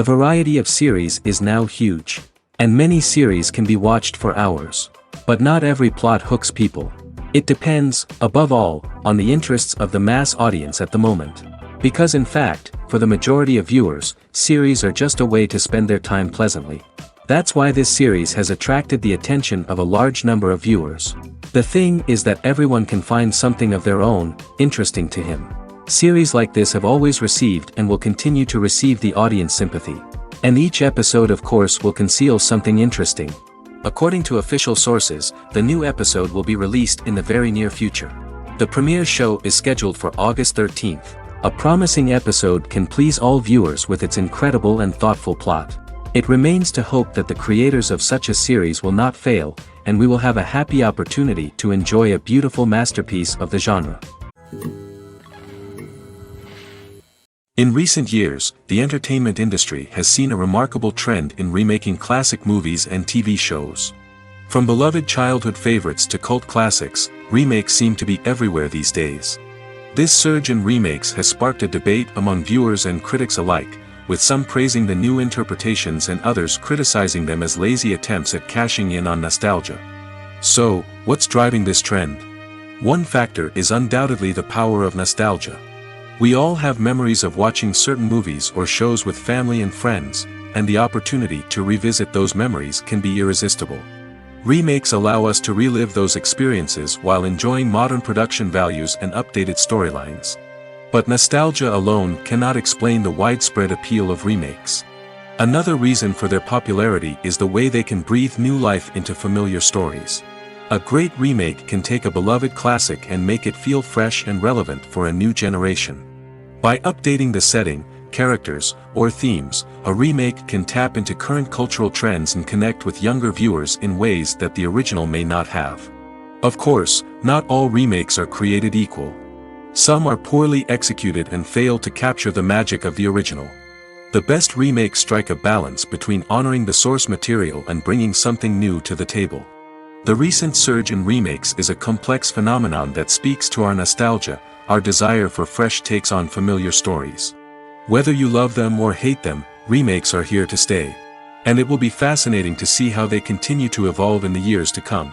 The variety of series is now huge. And many series can be watched for hours. But not every plot hooks people. It depends, above all, on the interests of the mass audience at the moment. Because in fact, for the majority of viewers, series are just a way to spend their time pleasantly. That's why this series has attracted the attention of a large number of viewers. The thing is that everyone can find something of their own, interesting to him. Series like this have always received and will continue to receive the audience sympathy. And each episode of course will conceal something interesting. According to official sources, the new episode will be released in the very near future. The premiere show is scheduled for August 13th. A promising episode can please all viewers with its incredible and thoughtful plot. It remains to hope that the creators of such a series will not fail, and we will have a happy opportunity to enjoy a beautiful masterpiece of the genre. In recent years, the entertainment industry has seen a remarkable trend in remaking classic movies and TV shows. From beloved childhood favorites to cult classics, remakes seem to be everywhere these days. This surge in remakes has sparked a debate among viewers and critics alike, with some praising the new interpretations and others criticizing them as lazy attempts at cashing in on nostalgia. So, what's driving this trend? One factor is undoubtedly the power of nostalgia. We all have memories of watching certain movies or shows with family and friends, and the opportunity to revisit those memories can be irresistible. Remakes allow us to relive those experiences while enjoying modern production values and updated storylines. But nostalgia alone cannot explain the widespread appeal of remakes. Another reason for their popularity is the way they can breathe new life into familiar stories. A great remake can take a beloved classic and make it feel fresh and relevant for a new generation. By updating the setting, characters, or themes, a remake can tap into current cultural trends and connect with younger viewers in ways that the original may not have. Of course, not all remakes are created equal. Some are poorly executed and fail to capture the magic of the original. The best remakes strike a balance between honoring the source material and bringing something new to the table. The recent surge in remakes is a complex phenomenon that speaks to our nostalgia, our desire for fresh takes on familiar stories. Whether you love them or hate them, remakes are here to stay. And it will be fascinating to see how they continue to evolve in the years to come.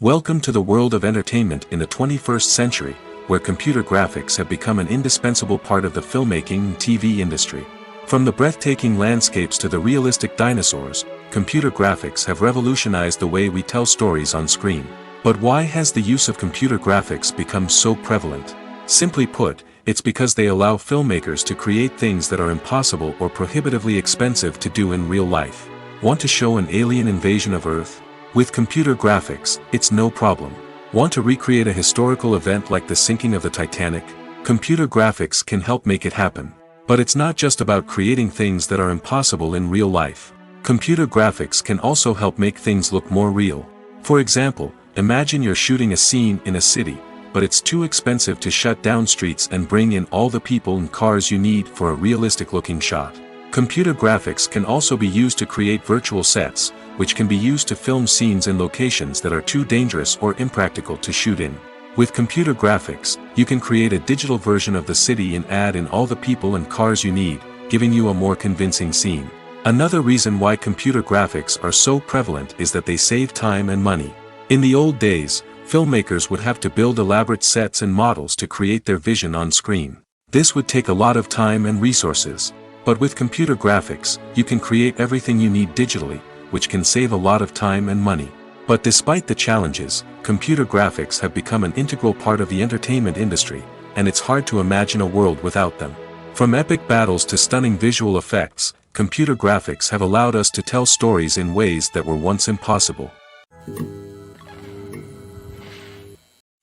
Welcome to the world of entertainment in the 21st century, where computer graphics have become an indispensable part of the filmmaking and TV industry. From the breathtaking landscapes to the realistic dinosaurs, computer graphics have revolutionized the way we tell stories on screen. But why has the use of computer graphics become so prevalent? Simply put, it's because they allow filmmakers to create things that are impossible or prohibitively expensive to do in real life. Want to show an alien invasion of Earth? With computer graphics, it's no problem. Want to recreate a historical event like the sinking of the Titanic? Computer graphics can help make it happen. But it's not just about creating things that are impossible in real life. Computer graphics can also help make things look more real. For example, imagine you're shooting a scene in a city, but it's too expensive to shut down streets and bring in all the people and cars you need for a realistic-looking shot. Computer graphics can also be used to create virtual sets, which can be used to film scenes in locations that are too dangerous or impractical to shoot in. With computer graphics, you can create a digital version of the city and add in all the people and cars you need, giving you a more convincing scene. Another reason why computer graphics are so prevalent is that they save time and money. In the old days, filmmakers would have to build elaborate sets and models to create their vision on screen. This would take a lot of time and resources. But with computer graphics, you can create everything you need digitally, which can save a lot of time and money. But despite the challenges, computer graphics have become an integral part of the entertainment industry, and it's hard to imagine a world without them. From epic battles to stunning visual effects, computer graphics have allowed us to tell stories in ways that were once impossible.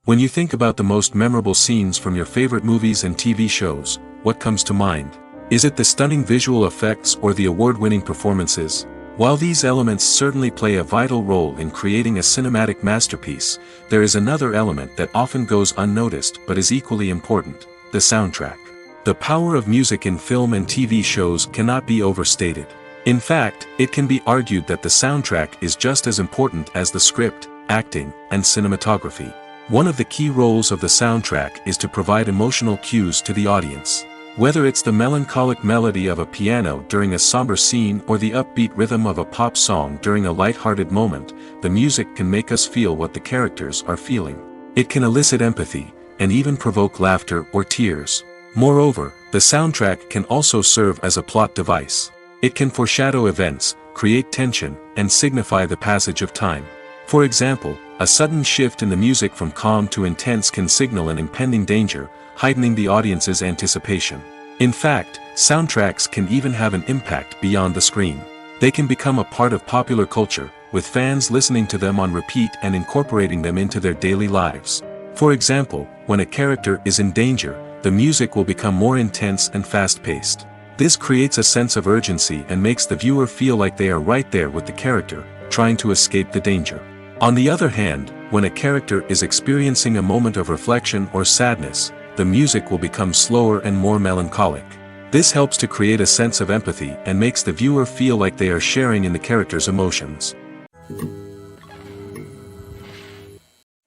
When you think about the most memorable scenes from your favorite movies and TV shows, what comes to mind? Is it the stunning visual effects or the award-winning performances? While these elements certainly play a vital role in creating a cinematic masterpiece, there is another element that often goes unnoticed but is equally important: the soundtrack. The power of music in film and TV shows cannot be overstated. In fact, it can be argued that the soundtrack is just as important as the script, acting, and cinematography. One of the key roles of the soundtrack is to provide emotional cues to the audience. Whether it's the melancholic melody of a piano during a somber scene or the upbeat rhythm of a pop song during a light-hearted moment, the music can make us feel what the characters are feeling. It can elicit empathy, and even provoke laughter or tears. Moreover, the soundtrack can also serve as a plot device. It can foreshadow events, create tension, and signify the passage of time. For example, a sudden shift in the music from calm to intense can signal an impending danger, heightening the audience's anticipation. In fact, soundtracks can even have an impact beyond the screen. They can become a part of popular culture, with fans listening to them on repeat and incorporating them into their daily lives. For example, when a character is in danger, the music will become more intense and fast-paced. This creates a sense of urgency and makes the viewer feel like they are right there with the character, trying to escape the danger. On the other hand, when a character is experiencing a moment of reflection or sadness, the music will become slower and more melancholic. This helps to create a sense of empathy and makes the viewer feel like they are sharing in the character's emotions.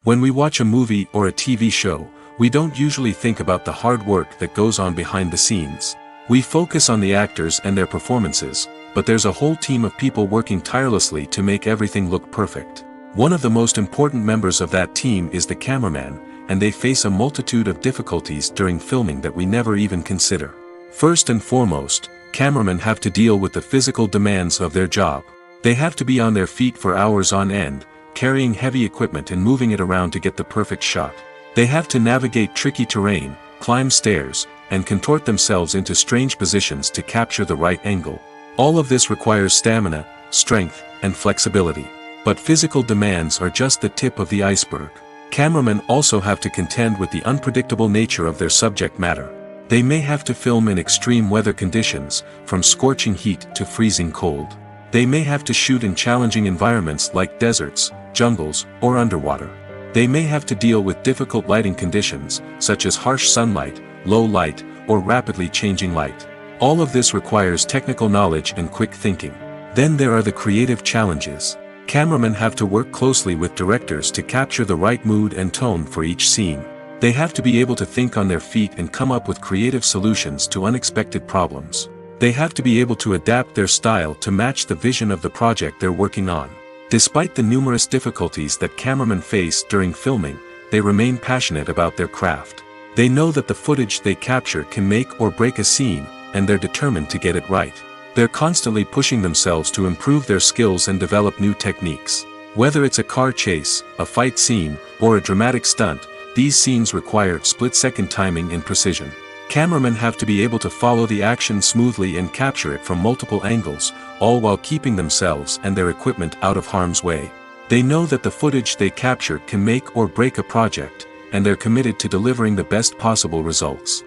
When we watch a movie or a TV show, we don't usually think about the hard work that goes on behind the scenes. We focus on the actors and their performances, but there's a whole team of people working tirelessly to make everything look perfect. One of the most important members of that team is the cameraman, and they face a multitude of difficulties during filming that we never even consider. First and foremost, cameramen have to deal with the physical demands of their job. They have to be on their feet for hours on end, carrying heavy equipment and moving it around to get the perfect shot. They have to navigate tricky terrain, climb stairs, and contort themselves into strange positions to capture the right angle. All of this requires stamina, strength, and flexibility. But physical demands are just the tip of the iceberg. Cameramen also have to contend with the unpredictable nature of their subject matter. They may have to film in extreme weather conditions, from scorching heat to freezing cold. They may have to shoot in challenging environments like deserts, jungles, or underwater. They may have to deal with difficult lighting conditions, such as harsh sunlight, low light, or rapidly changing light. All of this requires technical knowledge and quick thinking. Then there are the creative challenges. Cameramen have to work closely with directors to capture the right mood and tone for each scene. They have to be able to think on their feet and come up with creative solutions to unexpected problems. They have to be able to adapt their style to match the vision of the project they're working on. Despite the numerous difficulties that cameramen face during filming, they remain passionate about their craft. They know that the footage they capture can make or break a scene, and they're determined to get it right. They're constantly pushing themselves to improve their skills and develop new techniques. Whether it's a car chase, a fight scene, or a dramatic stunt, these scenes require split-second timing and precision. Cameramen have to be able to follow the action smoothly and capture it from multiple angles, all while keeping themselves and their equipment out of harm's way. They know that the footage they capture can make or break a project, and they're committed to delivering the best possible results.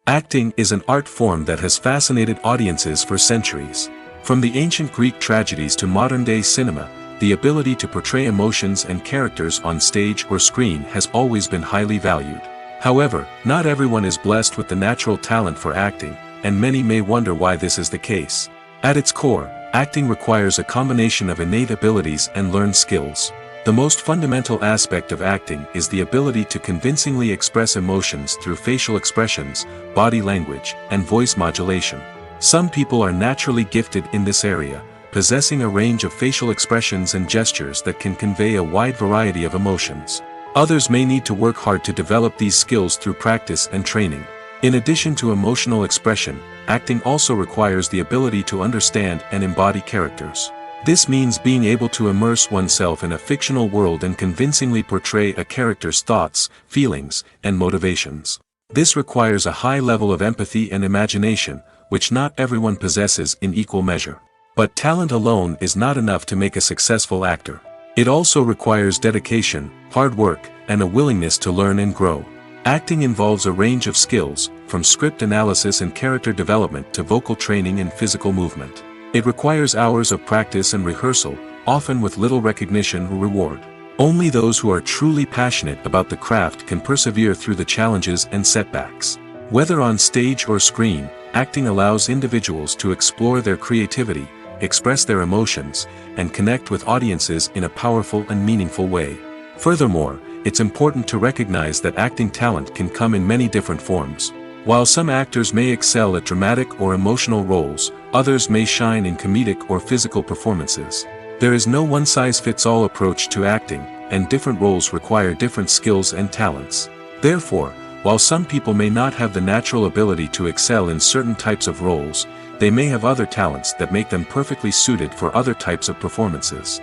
Acting is an art form that has fascinated audiences for centuries. From the ancient Greek tragedies to modern-day cinema, the ability to portray emotions and characters on stage or screen has always been highly valued. However, not everyone is blessed with the natural talent for acting, and many may wonder why this is the case. At its core, acting requires a combination of innate abilities and learned skills. The most fundamental aspect of acting is the ability to convincingly express emotions through facial expressions, body language, and voice modulation. Some people are naturally gifted in this area, possessing a range of facial expressions and gestures that can convey a wide variety of emotions. Others may need to work hard to develop these skills through practice and training. In addition to emotional expression, acting also requires the ability to understand and embody characters. This means being able to immerse oneself in a fictional world and convincingly portray a character's thoughts, feelings, and motivations. This requires a high level of empathy and imagination, which not everyone possesses in equal measure. But talent alone is not enough to make a successful actor. It also requires dedication, hard work, and a willingness to learn and grow. Acting involves a range of skills, from script analysis and character development to vocal training and physical movement. It requires hours of practice and rehearsal, often with little recognition or reward. Only those who are truly passionate about the craft can persevere through the challenges and setbacks. Whether on stage or screen, acting allows individuals to explore their creativity, express their emotions, and connect with audiences in a powerful and meaningful way. Furthermore, it's important to recognize that acting talent can come in many different forms. While some actors may excel at dramatic or emotional roles, others may shine in comedic or physical performances. There is no one-size-fits-all approach to acting, and different roles require different skills and talents. Therefore, while some people may not have the natural ability to excel in certain types of roles, they may have other talents that make them perfectly suited for other types of performances.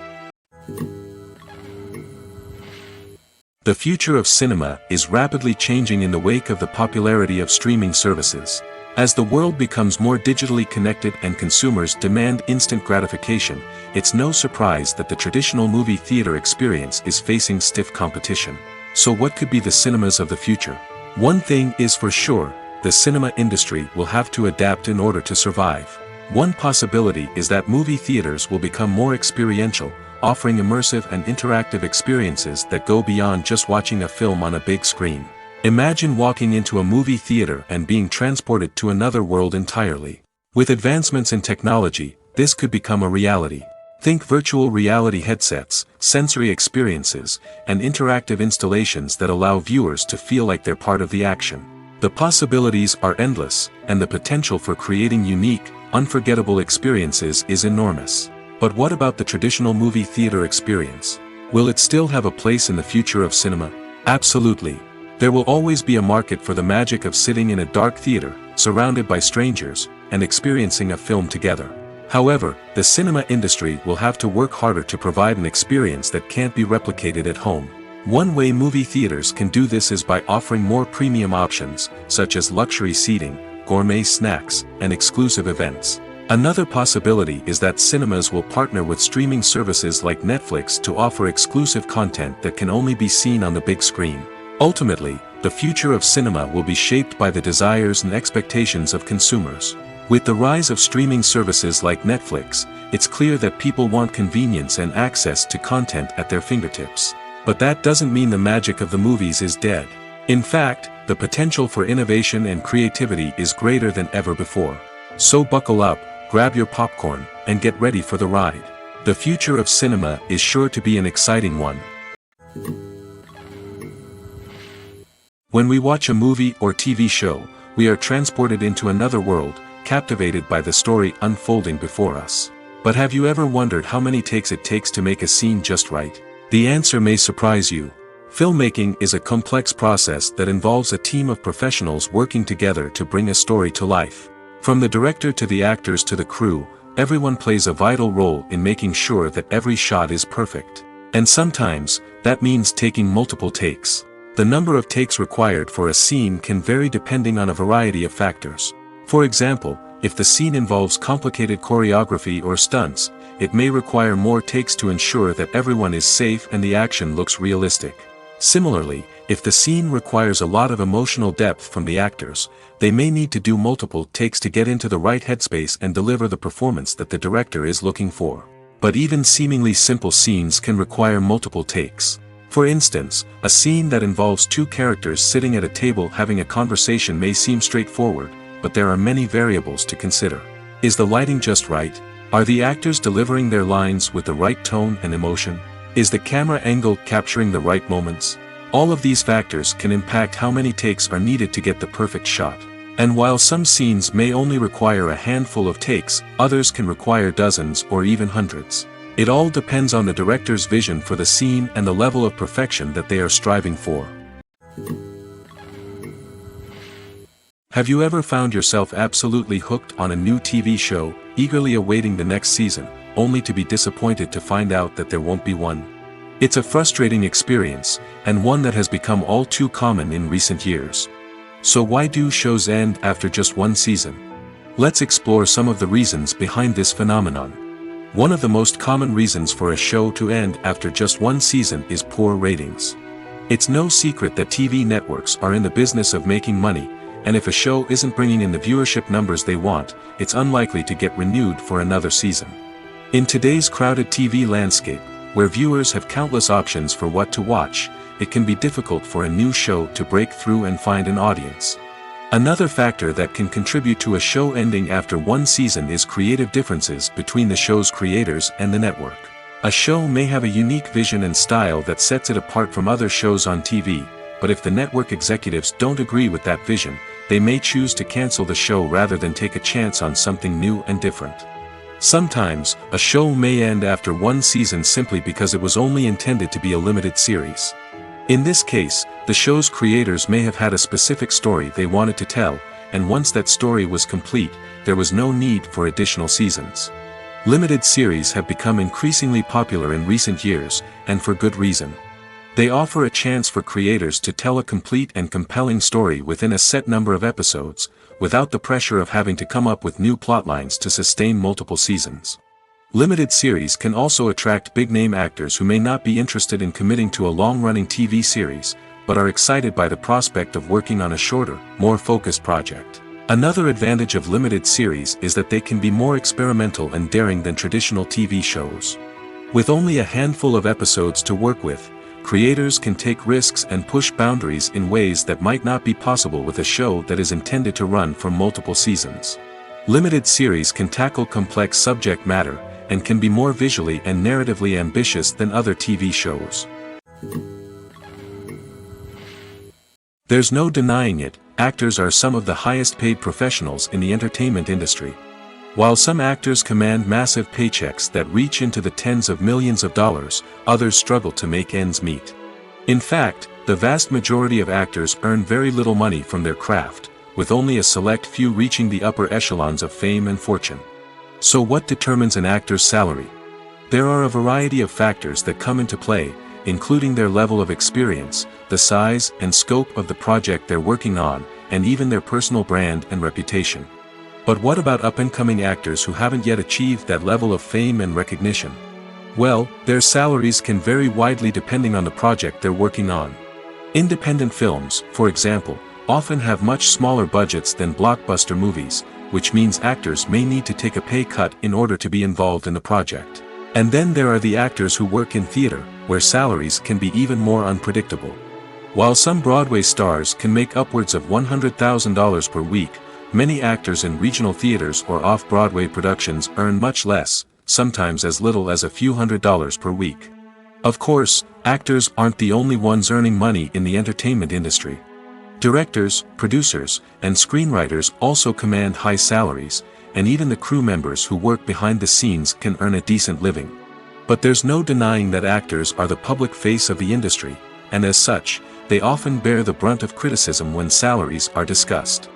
The future of cinema is rapidly changing in the wake of the popularity of streaming services. As the world becomes more digitally connected and consumers demand instant gratification, it's no surprise that the traditional movie theater experience is facing stiff competition. So what could be the cinemas of the future? One thing is for sure, the cinema industry will have to adapt in order to survive. One possibility is that movie theaters will become more experiential, offering immersive and interactive experiences that go beyond just watching a film on a big screen. Imagine walking into a movie theater and being transported to another world entirely. With advancements in technology, this could become a reality. Think virtual reality headsets, sensory experiences, and interactive installations that allow viewers to feel like they're part of the action. The possibilities are endless, and the potential for creating unique, unforgettable experiences is enormous. But what about the traditional movie theater experience? Will it still have a place in the future of cinema? Absolutely. There will always be a market for the magic of sitting in a dark theater, surrounded by strangers, and experiencing a film together. However, the cinema industry will have to work harder to provide an experience that can't be replicated at home. One way movie theaters can do this is by offering more premium options, such as luxury seating, gourmet snacks, and exclusive events. Another possibility is that cinemas will partner with streaming services like Netflix to offer exclusive content that can only be seen on the big screen. Ultimately, the future of cinema will be shaped by the desires and expectations of consumers. With the rise of streaming services like Netflix, it's clear that people want convenience and access to content at their fingertips. But that doesn't mean the magic of the movies is dead. In fact, the potential for innovation and creativity is greater than ever before. So buckle up, grab your popcorn, and get ready for the ride. The future of cinema is sure to be an exciting one. When we watch a movie or TV show, we are transported into another world, captivated by the story unfolding before us. But have you ever wondered how many takes it takes to make a scene just right? The answer may surprise you. Filmmaking is a complex process that involves a team of professionals working together to bring a story to life. From the director to the actors to the crew, everyone plays a vital role in making sure that every shot is perfect. And sometimes, that means taking multiple takes. The number of takes required for a scene can vary depending on a variety of factors. For example, if the scene involves complicated choreography or stunts, it may require more takes to ensure that everyone is safe and the action looks realistic. Similarly, if the scene requires a lot of emotional depth from the actors, they may need to do multiple takes to get into the right headspace and deliver the performance that the director is looking for. But even seemingly simple scenes can require multiple takes. For instance, a scene that involves two characters sitting at a table having a conversation may seem straightforward, but there are many variables to consider. Is the lighting just right? Are the actors delivering their lines with the right tone and emotion? Is the camera angle capturing the right moments? All of these factors can impact how many takes are needed to get the perfect shot. And while some scenes may only require a handful of takes, others can require dozens or even hundreds. It all depends on the director's vision for the scene and the level of perfection that they are striving for. Have you ever found yourself absolutely hooked on a new TV show, eagerly awaiting the next season, only to be disappointed to find out that there won't be one? It's a frustrating experience, and one that has become all too common in recent years. So why do shows end after just one season? Let's explore some of the reasons behind this phenomenon. One of the most common reasons for a show to end after just one season is poor ratings. It's no secret that TV networks are in the business of making money, and if a show isn't bringing in the viewership numbers they want, it's unlikely to get renewed for another season. In today's crowded TV landscape, where viewers have countless options for what to watch, it can be difficult for a new show to break through and find an audience. Another factor that can contribute to a show ending after one season is creative differences between the show's creators and the network. A show may have a unique vision and style that sets it apart from other shows on TV, but if the network executives don't agree with that vision, they may choose to cancel the show rather than take a chance on something new and different. Sometimes, a show may end after one season simply because it was only intended to be a limited series. In this case, the show's creators may have had a specific story they wanted to tell, and once that story was complete, there was no need for additional seasons. Limited series have become increasingly popular in recent years, and for good reason. They offer a chance for creators to tell a complete and compelling story within a set number of episodes, without the pressure of having to come up with new plotlines to sustain multiple seasons. Limited series can also attract big-name actors who may not be interested in committing to a long-running TV series, but are excited by the prospect of working on a shorter, more focused project. Another advantage of limited series is that they can be more experimental and daring than traditional TV shows. With only a handful of episodes to work with, creators can take risks and push boundaries in ways that might not be possible with a show that is intended to run for multiple seasons. Limited series can tackle complex subject matter, and can be more visually and narratively ambitious than other TV shows. There's no denying it, actors are some of the highest paid professionals in the entertainment industry. While some actors command massive paychecks that reach into the tens of millions of dollars, others struggle to make ends meet. In fact, the vast majority of actors earn very little money from their craft, with only a select few reaching the upper echelons of fame and fortune. So what determines an actor's salary? There are a variety of factors that come into play, including their level of experience, the size and scope of the project they're working on, and even their personal brand and reputation. But what about up-and-coming actors who haven't yet achieved that level of fame and recognition? Well, their salaries can vary widely depending on the project they're working on. Independent films, for example, often have much smaller budgets than blockbuster movies, which means actors may need to take a pay cut in order to be involved in the project. And then there are the actors who work in theater, where salaries can be even more unpredictable. While some Broadway stars can make upwards of $100,000 per week, many actors in regional theaters or off-Broadway productions earn much less, sometimes as little as a few $100s per week. Of course, actors aren't the only ones earning money in the entertainment industry. Directors, producers, and screenwriters also command high salaries, and even the crew members who work behind the scenes can earn a decent living. But there's no denying that actors are the public face of the industry, and as such, they often bear the brunt of criticism when salaries are discussed.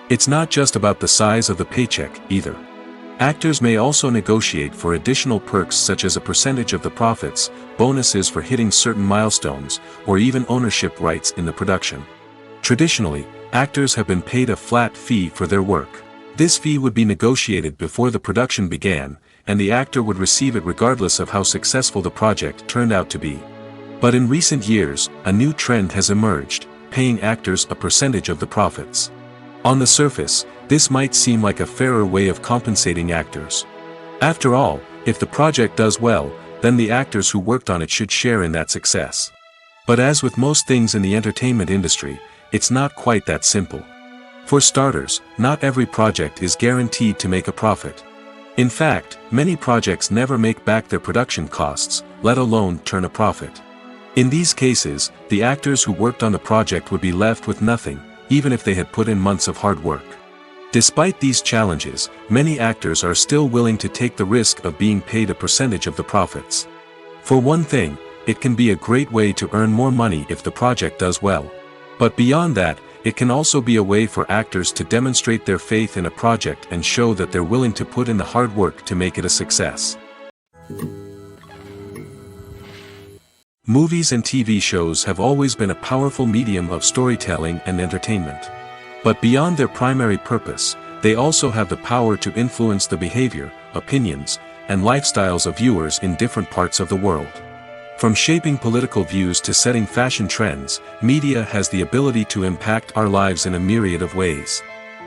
It's not just about the size of the paycheck, either. Actors may also negotiate for additional perks such as a percentage of the profits, bonuses for hitting certain milestones, or even ownership rights in the production. Traditionally, actors have been paid a flat fee for their work. This fee would be negotiated before the production began, and the actor would receive it regardless of how successful the project turned out to be. But in recent years, a new trend has emerged, paying actors a percentage of the profits. On the surface, this might seem like a fairer way of compensating actors. After all, if the project does well, then the actors who worked on it should share in that success. But as with most things in the entertainment industry, it's not quite that simple. For starters, not every project is guaranteed to make a profit. In fact, many projects never make back their production costs, let alone turn a profit. In these cases, the actors who worked on the project would be left with nothing, even if they had put in months of hard work. Despite these challenges, many actors are still willing to take the risk of being paid a percentage of the profits. For one thing, it can be a great way to earn more money if the project does well. But beyond that, it can also be a way for actors to demonstrate their faith in a project and show that they're willing to put in the hard work to make it a success. Movies and TV shows have always been a powerful medium of storytelling and entertainment. But beyond their primary purpose, they also have the power to influence the behavior, opinions, and lifestyles of viewers in different parts of the world. From shaping political views to setting fashion trends, media has the ability to impact our lives in a myriad of ways.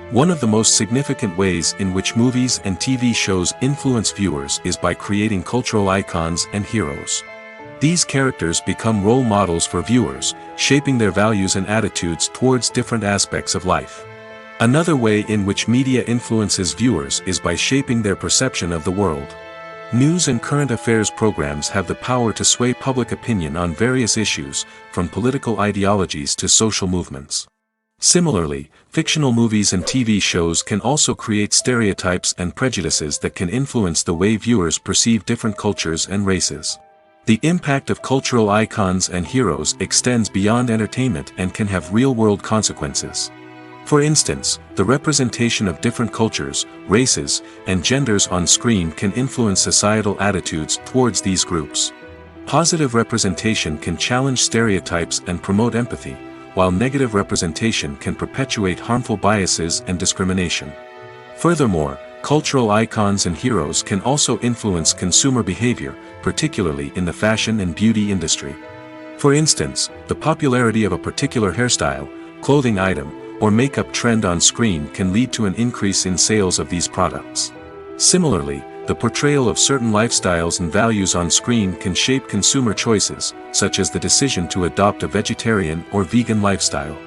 One of the most significant ways in which movies and TV shows influence viewers is by creating cultural icons and heroes. These characters become role models for viewers, shaping their values and attitudes towards different aspects of life. Another way in which media influences viewers is by shaping their perception of the world. News and current affairs programs have the power to sway public opinion on various issues, from political ideologies to social movements. Similarly, fictional movies and TV shows can also create stereotypes and prejudices that can influence the way viewers perceive different cultures and races. The impact of cultural icons and heroes extends beyond entertainment and can have real-world consequences. For instance, the representation of different cultures, races, and genders on screen can influence societal attitudes towards these groups. Positive representation can challenge stereotypes and promote empathy, while negative representation can perpetuate harmful biases and discrimination. Furthermore, cultural icons and heroes can also influence consumer behavior, particularly in the fashion and beauty industry. For instance, the popularity of a particular hairstyle, clothing item, or makeup trend on screen can lead to an increase in sales of these products. Similarly, the portrayal of certain lifestyles and values on screen can shape consumer choices, such as the decision to adopt a vegetarian or vegan lifestyle.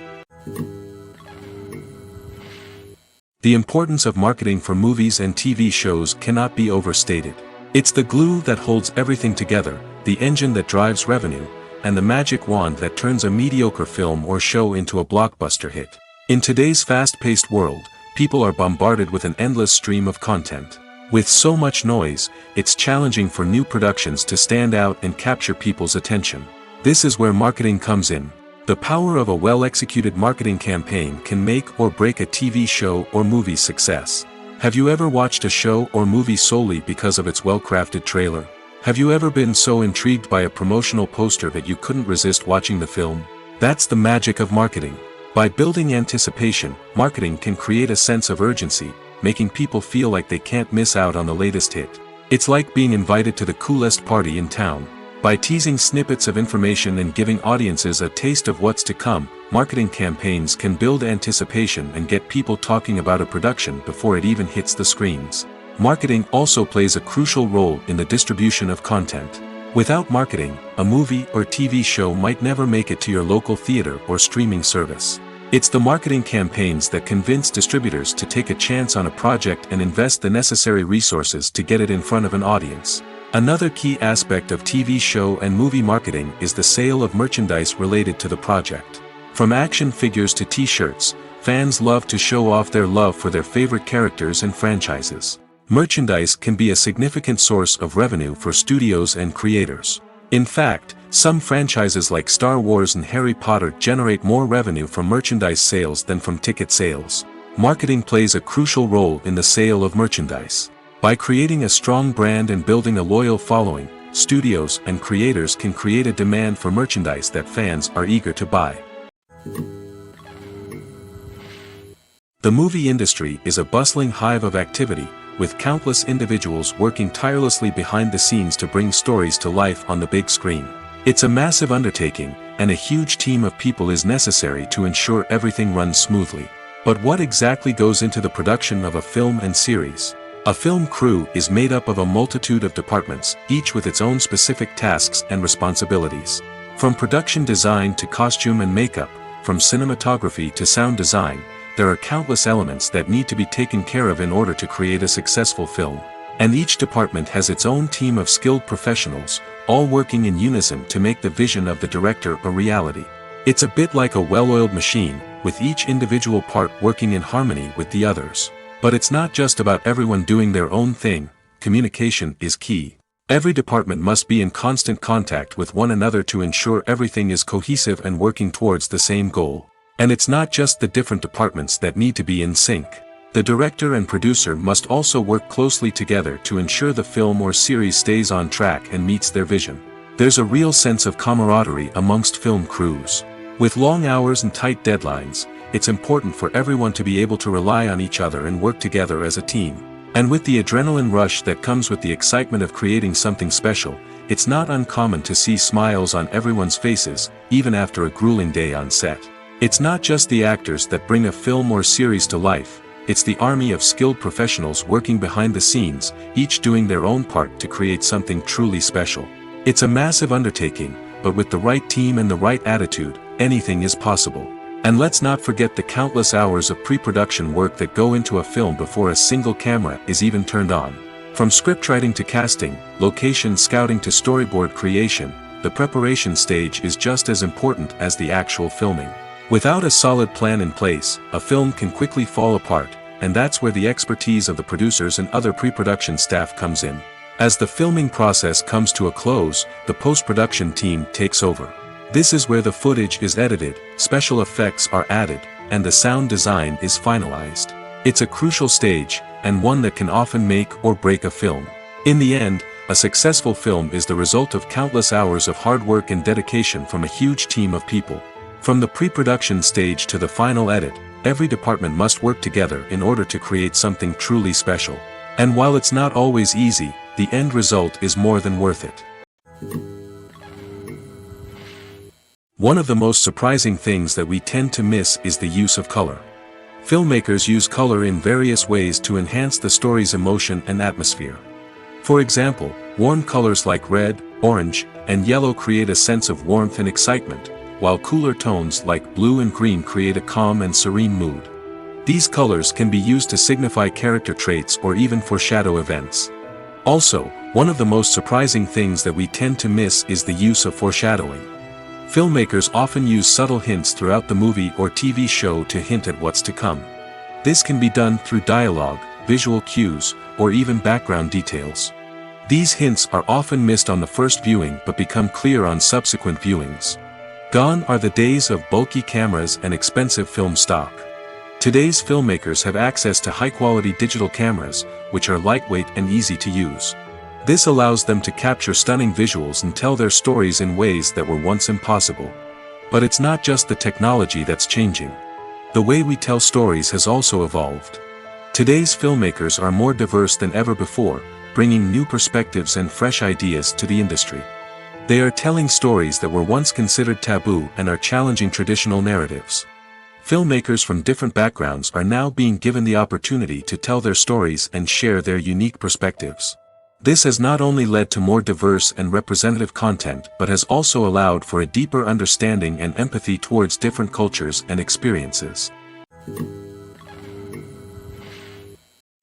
The importance of marketing for movies and TV shows cannot be overstated. It's the glue that holds everything together, the engine that drives revenue, and the magic wand that turns a mediocre film or show into a blockbuster hit. In today's fast-paced world, people are bombarded with an endless stream of content. With so much noise, it's challenging for new productions to stand out and capture people's attention. This is where marketing comes in. The power of a well-executed marketing campaign can make or break a TV show or movie's success. Have you ever watched a show or movie solely because of its well-crafted trailer? Have you ever been so intrigued by a promotional poster that you couldn't resist watching the film? That's the magic of marketing. By building anticipation, marketing can create a sense of urgency, making people feel like they can't miss out on the latest hit. It's like being invited to the coolest party in town. By teasing snippets of information and giving audiences a taste of what's to come, marketing campaigns can build anticipation and get people talking about a production before it even hits the screens. Marketing also plays a crucial role in the distribution of content. Without marketing, a movie or TV show might never make it to your local theater or streaming service. It's the marketing campaigns that convince distributors to take a chance on a project and invest the necessary resources to get it in front of an audience. Another key aspect of TV show and movie marketing is the sale of merchandise related to the project. From action figures to t-shirts, fans love to show off their love for their favorite characters and franchises. Merchandise can be a significant source of revenue for studios and creators. In fact, some franchises like Star Wars and Harry Potter generate more revenue from merchandise sales than from ticket sales. Marketing plays a crucial role in the sale of merchandise. By creating a strong brand and building a loyal following, studios and creators can create a demand for merchandise that fans are eager to buy. The movie industry is a bustling hive of activity, with countless individuals working tirelessly behind the scenes to bring stories to life on the big screen. It's a massive undertaking, and a huge team of people is necessary to ensure everything runs smoothly. But what exactly goes into the production of a film and series? A film crew is made up of a multitude of departments, each with its own specific tasks and responsibilities. From production design to costume and makeup, from cinematography to sound design, there are countless elements that need to be taken care of in order to create a successful film. And each department has its own team of skilled professionals, all working in unison to make the vision of the director a reality. It's a bit like a well-oiled machine, with each individual part working in harmony with the others. But it's not just about everyone doing their own thing, communication is key. Every department must be in constant contact with one another to ensure everything is cohesive and working towards the same goal. And it's not just the different departments that need to be in sync. The director and producer must also work closely together to ensure the film or series stays on track and meets their vision. There's a real sense of camaraderie amongst film crews. With long hours and tight deadlines, it's important for everyone to be able to rely on each other and work together as a team. And with the adrenaline rush that comes with the excitement of creating something special, it's not uncommon to see smiles on everyone's faces, even after a grueling day on set. It's not just the actors that bring a film or series to life. It's the army of skilled professionals working behind the scenes, each doing their own part to create something truly special. It's a massive undertaking, but with the right team and the right attitude, anything is possible. And let's not forget the countless hours of pre-production work that go into a film before a single camera is even turned on. From scriptwriting to casting, location scouting to storyboard creation, the preparation stage is just as important as the actual filming. Without a solid plan in place, a film can quickly fall apart, and that's where the expertise of the producers and other pre-production staff comes in. As the filming process comes to a close, the post-production team takes over. This is where the footage is edited, special effects are added, and the sound design is finalized. It's a crucial stage, and one that can often make or break a film. In the end, a successful film is the result of countless hours of hard work and dedication from a huge team of people. From the pre-production stage to the final edit, every department must work together in order to create something truly special. And while it's not always easy, the end result is more than worth it. One of the most surprising things that we tend to miss is the use of color. Filmmakers use color in various ways to enhance the story's emotion and atmosphere. For example, warm colors like red, orange, and yellow create a sense of warmth and excitement, while cooler tones like blue and green create a calm and serene mood. These colors can be used to signify character traits or even foreshadow events. Also, one of the most surprising things that we tend to miss is the use of foreshadowing. Filmmakers often use subtle hints throughout the movie or TV show to hint at what's to come. This can be done through dialogue, visual cues, or even background details. These hints are often missed on the first viewing but become clear on subsequent viewings. Gone are the days of bulky cameras and expensive film stock. Today's filmmakers have access to high-quality digital cameras, which are lightweight and easy to use. This allows them to capture stunning visuals and tell their stories in ways that were once impossible. But it's not just the technology that's changing. The way we tell stories has also evolved. Today's filmmakers are more diverse than ever before, bringing new perspectives and fresh ideas to the industry. They are telling stories that were once considered taboo and are challenging traditional narratives. Filmmakers from different backgrounds are now being given the opportunity to tell their stories and share their unique perspectives. This has not only led to more diverse and representative content but has also allowed for a deeper understanding and empathy towards different cultures and experiences.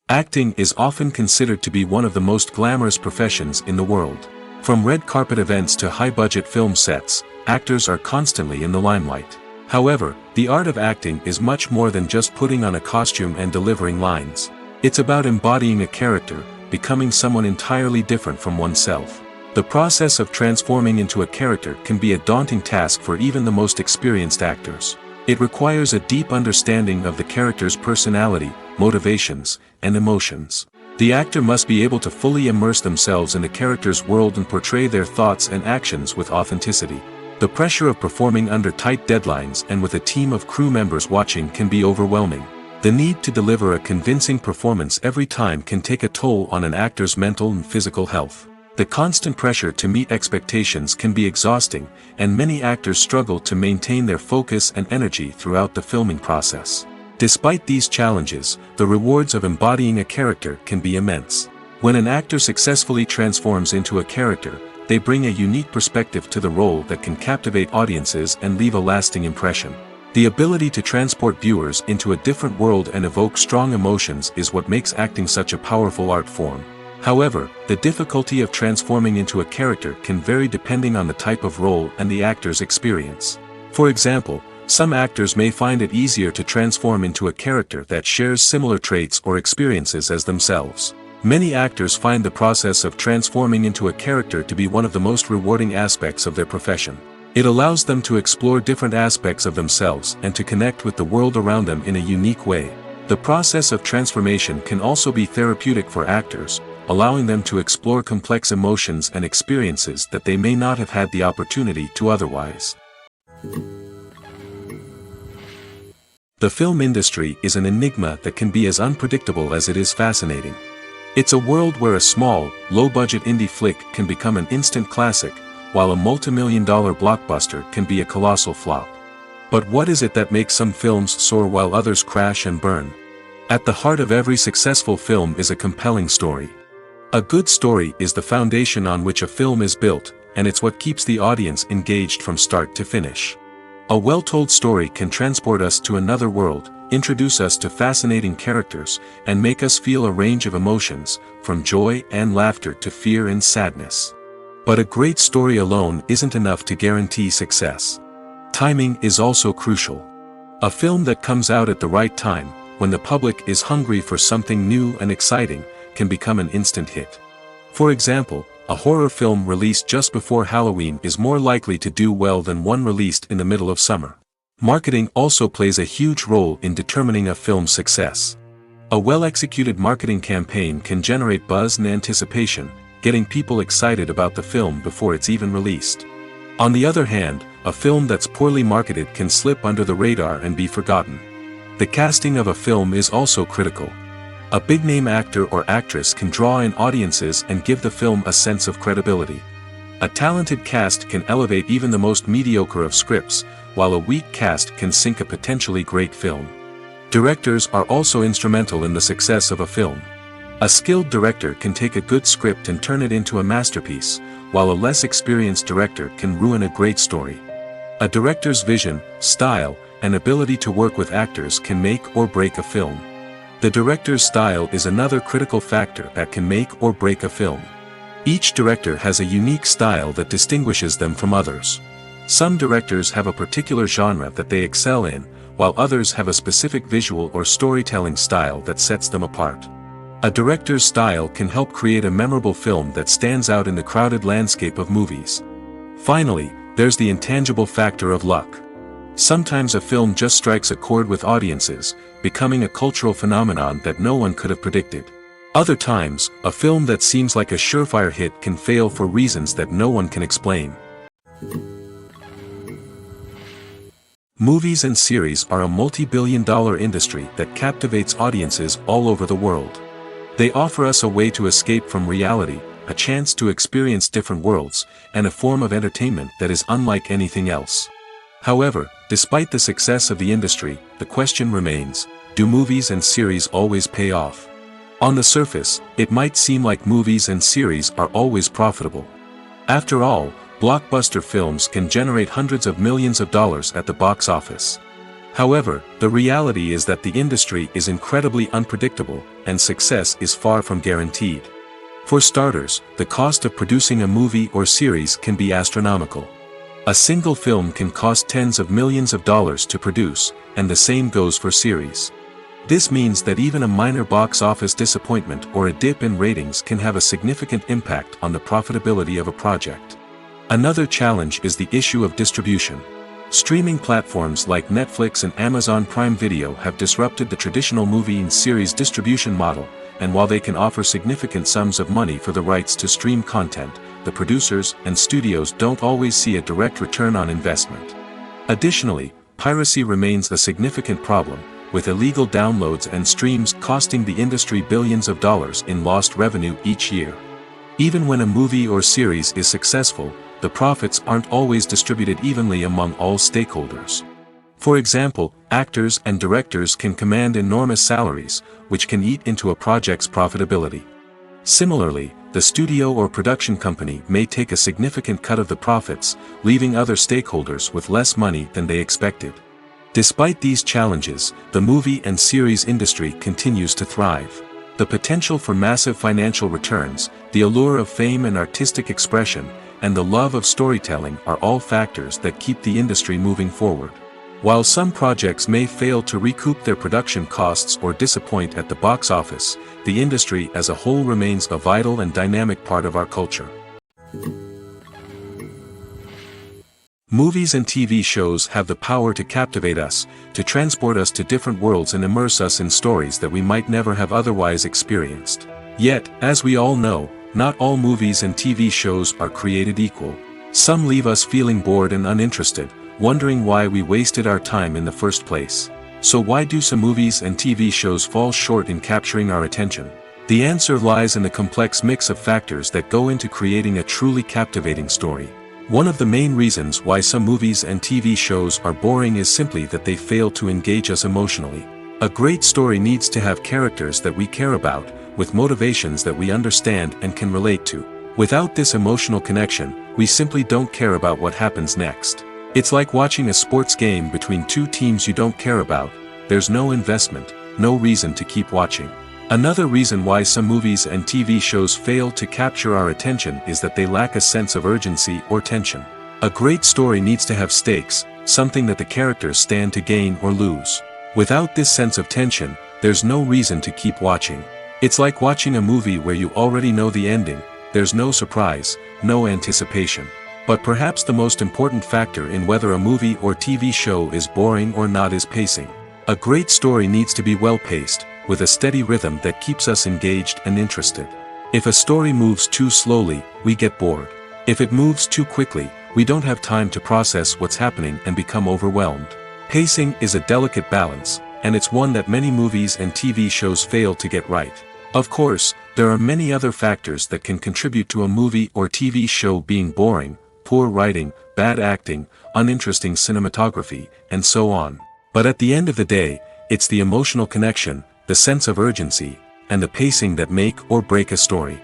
Acting is often considered to be one of the most glamorous professions in the world. From red carpet events to high-budget film sets, actors are constantly in the limelight. However, the art of acting is much more than just putting on a costume and delivering lines. It's about embodying a character, becoming someone entirely different from oneself. The process of transforming into a character can be a daunting task for even the most experienced actors. It requires a deep understanding of the character's personality, motivations, and emotions. The actor must be able to fully immerse themselves in the character's world and portray their thoughts and actions with authenticity. The pressure of performing under tight deadlines and with a team of crew members watching can be overwhelming. The need to deliver a convincing performance every time can take a toll on an actor's mental and physical health. The constant pressure to meet expectations can be exhausting, and many actors struggle to maintain their focus and energy throughout the filming process. Despite these challenges, the rewards of embodying a character can be immense. When an actor successfully transforms into a character, they bring a unique perspective to the role that can captivate audiences and leave a lasting impression. The ability to transport viewers into a different world and evoke strong emotions is what makes acting such a powerful art form. However, the difficulty of transforming into a character can vary depending on the type of role and the actor's experience. For example, Some actors may find it easier to transform into a character that shares similar traits or experiences as themselves. Many actors find the process of transforming into a character to be one of the most rewarding aspects of their profession. It allows them to explore different aspects of themselves and to connect with the world around them in a unique way. The process of transformation can also be therapeutic for actors, allowing them to explore complex emotions and experiences that they may not have had the opportunity to otherwise. The film industry is an enigma that can be as unpredictable as it is fascinating. It's a world where a small, low-budget indie flick can become an instant classic, while a multi-million-dollar blockbuster can be a colossal flop. But what is it that makes some films soar while others crash and burn? At the heart of every successful film is a compelling story. A good story is the foundation on which a film is built, and it's what keeps the audience engaged from start to finish. A well-told story can transport us to another world, introduce us to fascinating characters, and make us feel a range of emotions, from joy and laughter to fear and sadness. But a great story alone isn't enough to guarantee success. Timing is also crucial. A film that comes out at the right time, when the public is hungry for something new and exciting, can become an instant hit. For example, a horror film released just before Halloween is more likely to do well than one released in the middle of summer. Marketing also plays a huge role in determining a film's success. A well-executed marketing campaign can generate buzz and anticipation, getting people excited about the film before it's even released. On the other hand, a film that's poorly marketed can slip under the radar and be forgotten. The casting of a film is also critical. A big-name actor or actress can draw in audiences and give the film a sense of credibility. A talented cast can elevate even the most mediocre of scripts, while a weak cast can sink a potentially great film. Directors are also instrumental in the success of a film. A skilled director can take a good script and turn it into a masterpiece, while a less experienced director can ruin a great story. A director's vision, style, and ability to work with actors can make or break a film. The director's style is another critical factor that can make or break a film. Each director has a unique style that distinguishes them from others. Some directors have a particular genre that they excel in, while others have a specific visual or storytelling style that sets them apart. A director's style can help create a memorable film that stands out in the crowded landscape of movies. Finally, there's the intangible factor of luck. Sometimes a film just strikes a chord with audiences, becoming a cultural phenomenon that no one could have predicted. Other times, a film that seems like a surefire hit can fail for reasons that no one can explain. Movies and series are a multi-billion-dollar industry that captivates audiences all over the world. They offer us a way to escape from reality, a chance to experience different worlds, and a form of entertainment that is unlike anything else. However, despite the success of the industry, the question remains, do movies and series always pay off? On the surface, it might seem like movies and series are always profitable. After all, blockbuster films can generate hundreds of millions of dollars at the box office. However, the reality is that the industry is incredibly unpredictable, and success is far from guaranteed. For starters, the cost of producing a movie or series can be astronomical. A single film can cost tens of millions of dollars to produce, and the same goes for series. This means that even a minor box office disappointment or a dip in ratings can have a significant impact on the profitability of a project. Another challenge is the issue of distribution. Streaming platforms like Netflix and Amazon Prime Video have disrupted the traditional movie and series distribution model, and while they can offer significant sums of money for the rights to stream content, the producers and studios don't always see a direct return on investment. Additionally, piracy remains a significant problem, with illegal downloads and streams costing the industry billions of dollars in lost revenue each year. Even when a movie or series is successful, the profits aren't always distributed evenly among all stakeholders. For example, actors and directors can command enormous salaries, which can eat into a project's profitability. Similarly, the studio or production company may take a significant cut of the profits, leaving other stakeholders with less money than they expected. Despite these challenges, the movie and series industry continues to thrive. The potential for massive financial returns, the allure of fame and artistic expression, and the love of storytelling are all factors that keep the industry moving forward. While some projects may fail to recoup their production costs or disappoint at the box office, the industry as a whole remains a vital and dynamic part of our culture. Movies and TV shows have the power to captivate us, to transport us to different worlds and immerse us in stories that we might never have otherwise experienced. Yet, as we all know, not all movies and TV shows are created equal. Some leave us feeling bored and uninterested, wondering why we wasted our time in the first place. So why do some movies and TV shows fall short in capturing our attention? The answer lies in the complex mix of factors that go into creating a truly captivating story. One of the main reasons why some movies and TV shows are boring is simply that they fail to engage us emotionally. A great story needs to have characters that we care about, with motivations that we understand and can relate to. Without this emotional connection, we simply don't care about what happens next. It's like watching a sports game between two teams you don't care about. There's no investment, no reason to keep watching. Another reason why some movies and TV shows fail to capture our attention is that they lack a sense of urgency or tension. A great story needs to have stakes, something that the characters stand to gain or lose. Without this sense of tension, there's no reason to keep watching. It's like watching a movie where you already know the ending. There's no surprise, no anticipation. But perhaps the most important factor in whether a movie or TV show is boring or not is pacing. A great story needs to be well-paced, with a steady rhythm that keeps us engaged and interested. If a story moves too slowly, we get bored. If it moves too quickly, we don't have time to process what's happening and become overwhelmed. Pacing is a delicate balance, and it's one that many movies and TV shows fail to get right. Of course, there are many other factors that can contribute to a movie or TV show being boring: poor writing, bad acting, uninteresting cinematography, and so on. But at the end of the day, it's the emotional connection, the sense of urgency, and the pacing that make or break a story.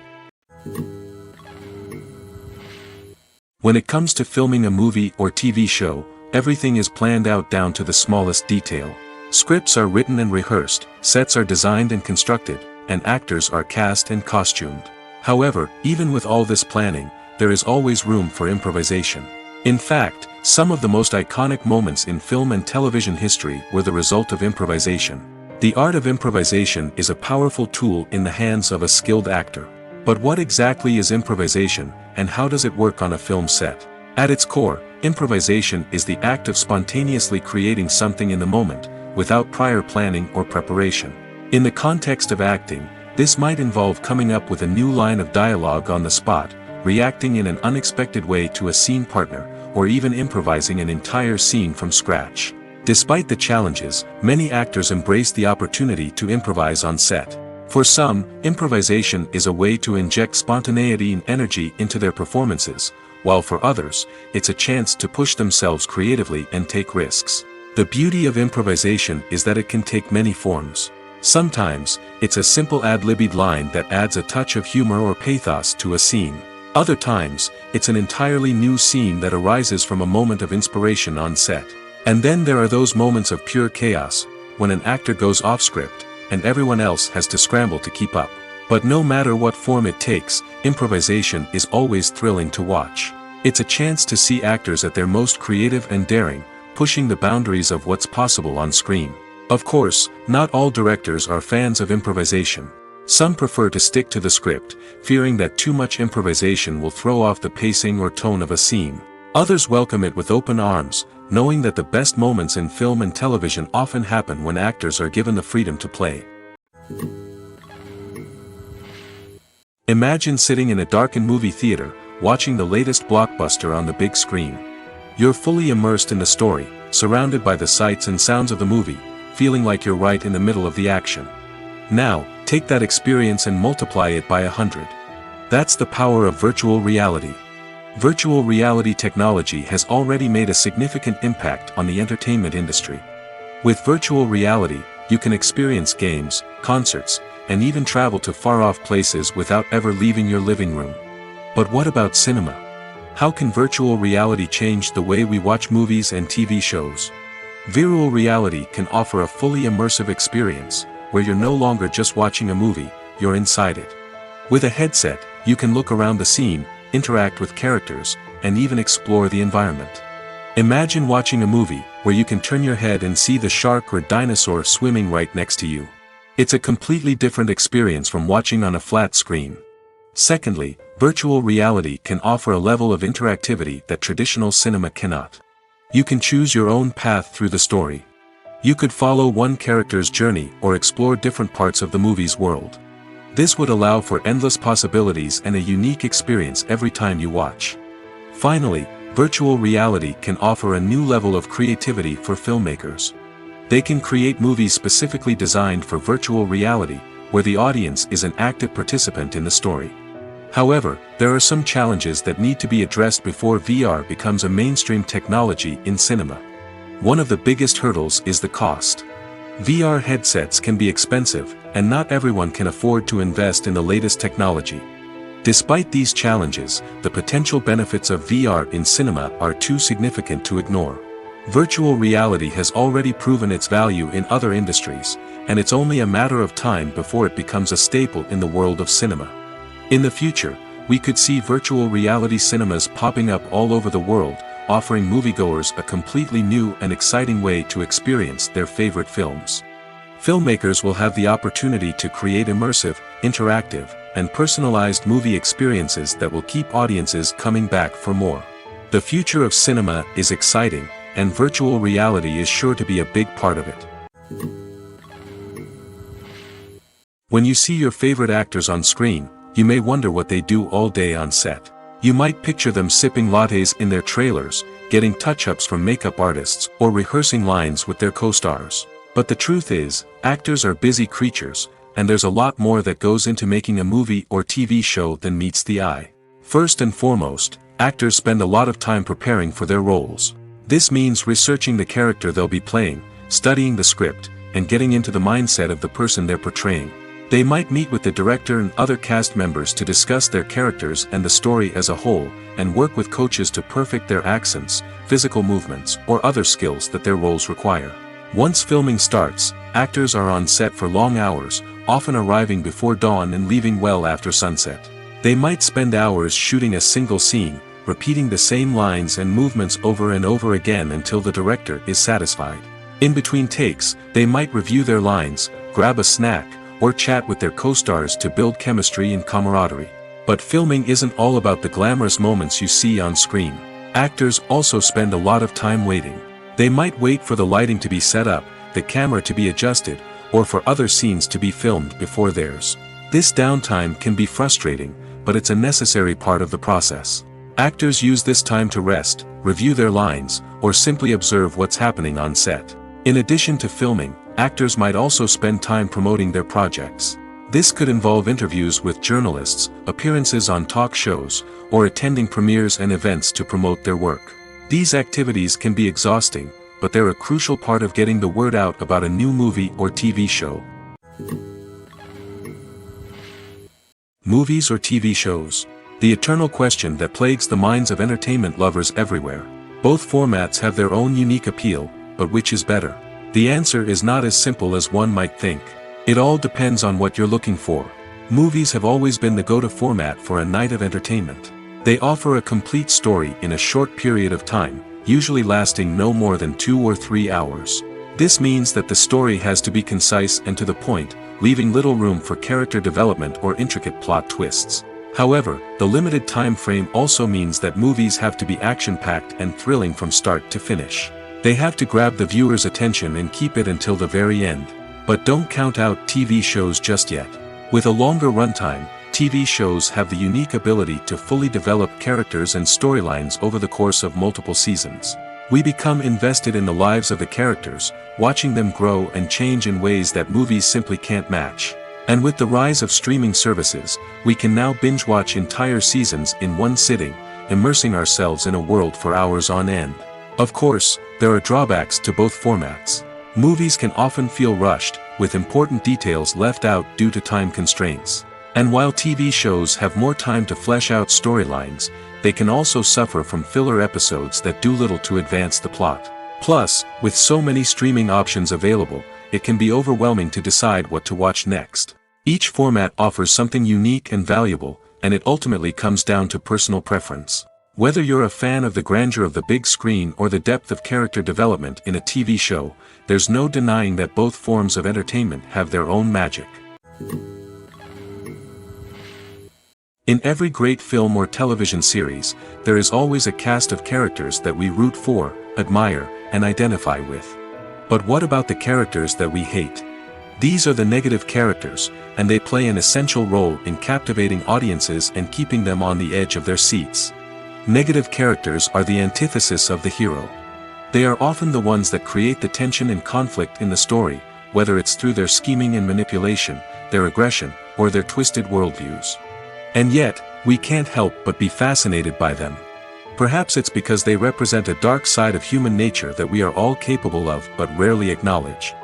When it comes to filming a movie or TV show, everything is planned out down to the smallest detail. Scripts are written and rehearsed, sets are designed and constructed, and actors are cast and costumed. However, even with all this planning, there is always room for improvisation. In fact, some of the most iconic moments in film and television history were the result of improvisation. The art of improvisation is a powerful tool in the hands of a skilled actor. But what exactly is improvisation, and how does it work on a film set? At its core, improvisation is the act of spontaneously creating something in the moment, without prior planning or preparation. In the context of acting, this might involve coming up with a new line of dialogue on the spot, reacting in an unexpected way to a scene partner, or even improvising an entire scene from scratch. Despite the challenges, many actors embrace the opportunity to improvise on set. For some, improvisation is a way to inject spontaneity and energy into their performances, while for others, it's a chance to push themselves creatively and take risks. The beauty of improvisation is that it can take many forms. Sometimes, it's a simple ad-libbed line that adds a touch of humor or pathos to a scene. Other times, it's an entirely new scene that arises from a moment of inspiration on set. And then there are those moments of pure chaos, when an actor goes off script, and everyone else has to scramble to keep up. But no matter what form it takes, improvisation is always thrilling to watch. It's a chance to see actors at their most creative and daring, pushing the boundaries of what's possible on screen. Of course, not all directors are fans of improvisation. Some prefer to stick to the script, fearing that too much improvisation will throw off the pacing or tone of a scene. Others welcome it with open arms, knowing that the best moments in film and television often happen when actors are given the freedom to play. Imagine sitting in a darkened movie theater, watching the latest blockbuster on the big screen. You're fully immersed in the story, surrounded by the sights and sounds of the movie, feeling like you're right in the middle of the action. Now, take that experience and multiply it by 100. That's the power of virtual reality. Virtual reality technology has already made a significant impact on the entertainment industry. With virtual reality, you can experience games, concerts, and even travel to far-off places without ever leaving your living room. But what about cinema? How can virtual reality change the way we watch movies and TV shows? Virtual reality can offer a fully immersive experience, where you're no longer just watching a movie, you're inside it. With a headset, you can look around the scene, interact with characters, and even explore the environment. Imagine watching a movie, where you can turn your head and see the shark or dinosaur swimming right next to you. It's a completely different experience from watching on a flat screen. Secondly, virtual reality can offer a level of interactivity that traditional cinema cannot. You can choose your own path through the story. You could follow one character's journey or explore different parts of the movie's world. This would allow for endless possibilities and a unique experience every time you watch. Finally, virtual reality can offer a new level of creativity for filmmakers. They can create movies specifically designed for virtual reality, where the audience is an active participant in the story. However, there are some challenges that need to be addressed before VR becomes a mainstream technology in cinema. One of the biggest hurdles is the cost. VR headsets can be expensive, and not everyone can afford to invest in the latest technology. Despite these challenges, the potential benefits of VR in cinema are too significant to ignore. Virtual reality has already proven its value in other industries, and it's only a matter of time before it becomes a staple in the world of cinema. In the future, we could see virtual reality cinemas popping up all over the world, offering moviegoers a completely new and exciting way to experience their favorite films. Filmmakers will have the opportunity to create immersive, interactive, and personalized movie experiences that will keep audiences coming back for more. The future of cinema is exciting, and virtual reality is sure to be a big part of it. When you see your favorite actors on screen, you may wonder what they do all day on set. You might picture them sipping lattes in their trailers, getting touch-ups from makeup artists, or rehearsing lines with their co-stars. But the truth is, actors are busy creatures, and there's a lot more that goes into making a movie or TV show than meets the eye. First and foremost, actors spend a lot of time preparing for their roles. This means researching the character they'll be playing, studying the script, and getting into the mindset of the person they're portraying. They might meet with the director and other cast members to discuss their characters and the story as a whole, and work with coaches to perfect their accents, physical movements, or other skills that their roles require. Once filming starts, actors are on set for long hours, often arriving before dawn and leaving well after sunset. They might spend hours shooting a single scene, repeating the same lines and movements over and over again until the director is satisfied. In between takes, they might review their lines, grab a snack, or chat with their co-stars to build chemistry and camaraderie. But filming isn't all about the glamorous moments you see on screen. Actors also spend a lot of time waiting. They might wait for the lighting to be set up, the camera to be adjusted, or for other scenes to be filmed before theirs. This downtime can be frustrating, but it's a necessary part of the process. Actors use this time to rest, review their lines, or simply observe what's happening on set. In addition to filming, actors might also spend time promoting their projects. This could involve interviews with journalists, appearances on talk shows, or attending premieres and events to promote their work. These activities can be exhausting, but they're a crucial part of getting the word out about a new movie or TV show. Movies or TV shows? The eternal question that plagues the minds of entertainment lovers everywhere. Both formats have their own unique appeal, but which is better? The answer is not as simple as one might think. It all depends on what you're looking for. Movies have always been the go-to format for a night of entertainment. They offer a complete story in a short period of time, usually lasting no more than 2 or 3 hours. This means that the story has to be concise and to the point, leaving little room for character development or intricate plot twists. However, the limited time frame also means that movies have to be action-packed and thrilling from start to finish. They have to grab the viewer's attention and keep it until the very end. But don't count out TV shows just yet. With a longer runtime, TV shows have the unique ability to fully develop characters and storylines over the course of multiple seasons. We become invested in the lives of the characters, watching them grow and change in ways that movies simply can't match. And with the rise of streaming services, we can now binge-watch entire seasons in one sitting, immersing ourselves in a world for hours on end. Of course, there are drawbacks to both formats. Movies can often feel rushed, with important details left out due to time constraints. And while TV shows have more time to flesh out storylines, they can also suffer from filler episodes that do little to advance the plot. Plus, with so many streaming options available, it can be overwhelming to decide what to watch next. Each format offers something unique and valuable, and it ultimately comes down to personal preference. Whether you're a fan of the grandeur of the big screen or the depth of character development in a TV show, there's no denying that both forms of entertainment have their own magic. In every great film or television series, there is always a cast of characters that we root for, admire, and identify with. But what about the characters that we hate? These are the negative characters, and they play an essential role in captivating audiences and keeping them on the edge of their seats. Negative characters are the antithesis of the hero. They are often the ones that create the tension and conflict in the story, whether it's through their scheming and manipulation, their aggression, or their twisted worldviews. And yet, we can't help but be fascinated by them. Perhaps it's because they represent a dark side of human nature that we are all capable of but rarely acknowledge.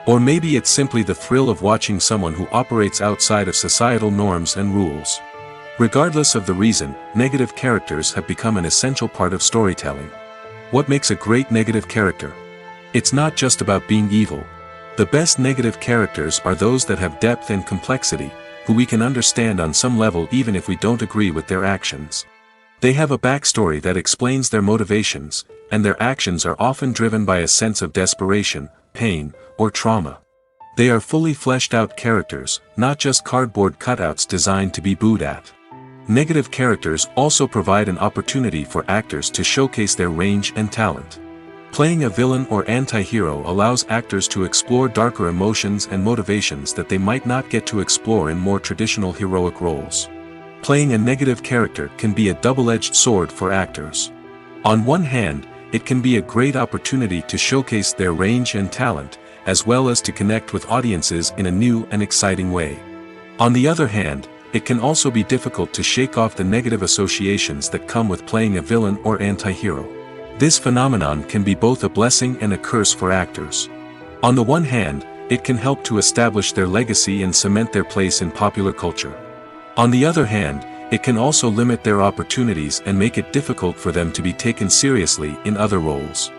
Or maybe it's simply the thrill of watching someone who operates outside of societal norms and rules. Regardless of the reason, negative characters have become an essential part of storytelling. What makes a great negative character? It's not just about being evil. The best negative characters are those that have depth and complexity, who we can understand on some level even if we don't agree with their actions. They have a backstory that explains their motivations, and their actions are often driven by a sense of desperation, pain, or trauma. They are fully fleshed out characters, not just cardboard cutouts designed to be booed at. Negative characters also provide an opportunity for actors to showcase their range and talent. Playing a villain or anti-hero allows actors to explore darker emotions and motivations that they might not get to explore in more traditional heroic roles. Playing a negative character can be a double-edged sword for actors. On one hand, it can be a great opportunity to showcase their range and talent, as well as to connect with audiences in a new and exciting way. On the other hand, it can also be difficult to shake off the negative associations that come with playing a villain or anti-hero. This phenomenon can be both a blessing and a curse for actors. On the one hand, it can help to establish their legacy and cement their place in popular culture. On the other hand, it can also limit their opportunities and make it difficult for them to be taken seriously in other roles.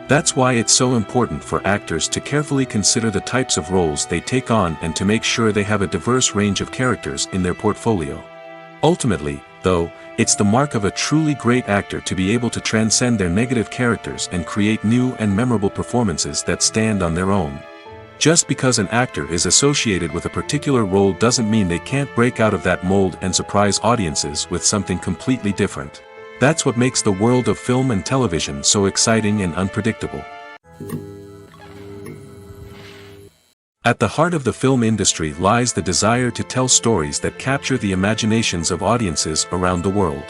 That's why it's so important for actors to carefully consider the types of roles they take on and to make sure they have a diverse range of characters in their portfolio. Ultimately, though, it's the mark of a truly great actor to be able to transcend their negative characters and create new and memorable performances that stand on their own. Just because an actor is associated with a particular role doesn't mean they can't break out of that mold and surprise audiences with something completely different. That's what makes the world of film and television so exciting and unpredictable. At the heart of the film industry lies the desire to tell stories that capture the imaginations of audiences around the world.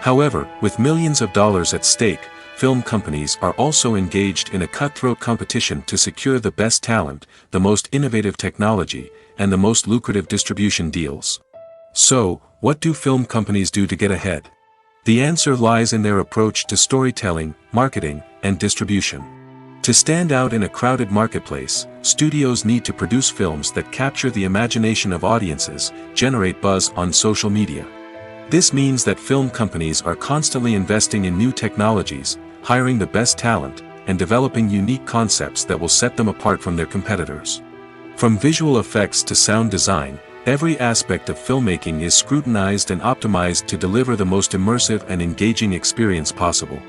However, with millions of dollars at stake, film companies are also engaged in a cutthroat competition to secure the best talent, the most innovative technology, and the most lucrative distribution deals. So, what do film companies do to get ahead? The answer lies in their approach to storytelling, marketing, and distribution. To stand out in a crowded marketplace, studios need to produce films that capture the imagination of audiences, generate buzz on social media. This means that film companies are constantly investing in new technologies, hiring the best talent, and developing unique concepts that will set them apart from their competitors. From visual effects to sound design, every aspect of filmmaking is scrutinized and optimized to deliver the most immersive and engaging experience possible.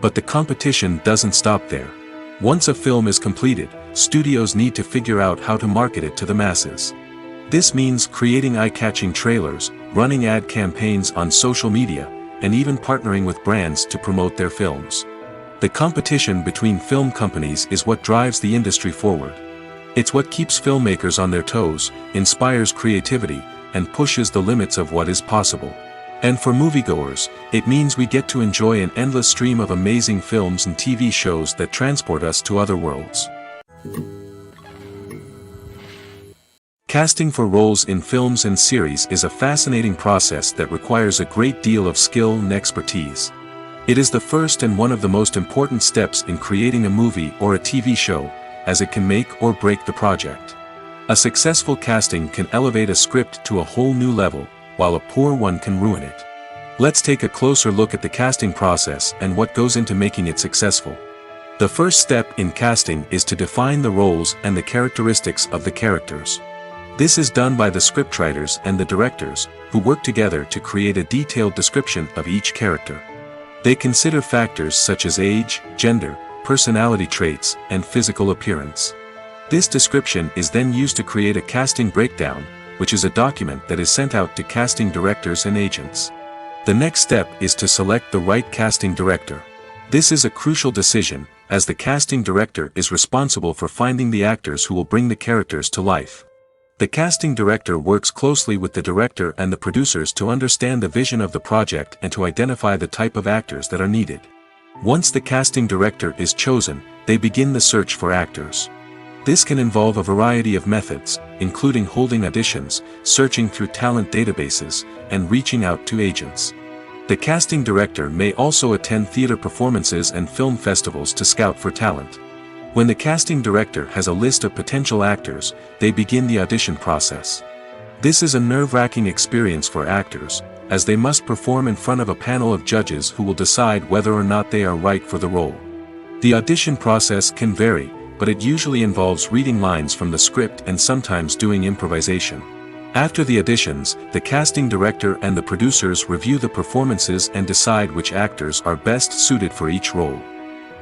But the competition doesn't stop there. Once a film is completed, studios need to figure out how to market it to the masses. This means creating eye-catching trailers, running ad campaigns on social media, and even partnering with brands to promote their films. The competition between film companies is what drives the industry forward. It's what keeps filmmakers on their toes, inspires creativity, and pushes the limits of what is possible. And for moviegoers, it means we get to enjoy an endless stream of amazing films and TV shows that transport us to other worlds. Casting for roles in films and series is a fascinating process that requires a great deal of skill and expertise. It is the first and one of the most important steps in creating a movie or a TV show, as it can make or break the project. A successful casting can elevate a script to a whole new level, while a poor one can ruin it. Let's take a closer look at the casting process and what goes into making it successful. The first step in casting is to define the roles and the characteristics of the characters. This is done by the scriptwriters and the directors, who work together to create a detailed description of each character. They consider factors such as age, gender, personality traits, and physical appearance. This description is then used to create a casting breakdown, which is a document that is sent out to casting directors and agents. The next step is to select the right casting director. This is a crucial decision, as the casting director is responsible for finding the actors who will bring the characters to life. The casting director works closely with the director and the producers to understand the vision of the project and to identify the type of actors that are needed. Once the casting director is chosen, they begin the search for actors. This can involve a variety of methods, including holding auditions, searching through talent databases, and reaching out to agents. The casting director may also attend theater performances and film festivals to scout for talent. When the casting director has a list of potential actors, they begin the audition process. This is a nerve-wracking experience for actors, as they must perform in front of a panel of judges who will decide whether or not they are right for the role. The audition process can vary, but it usually involves reading lines from the script and sometimes doing improvisation. After the auditions, the casting director and the producers review the performances and decide which actors are best suited for each role.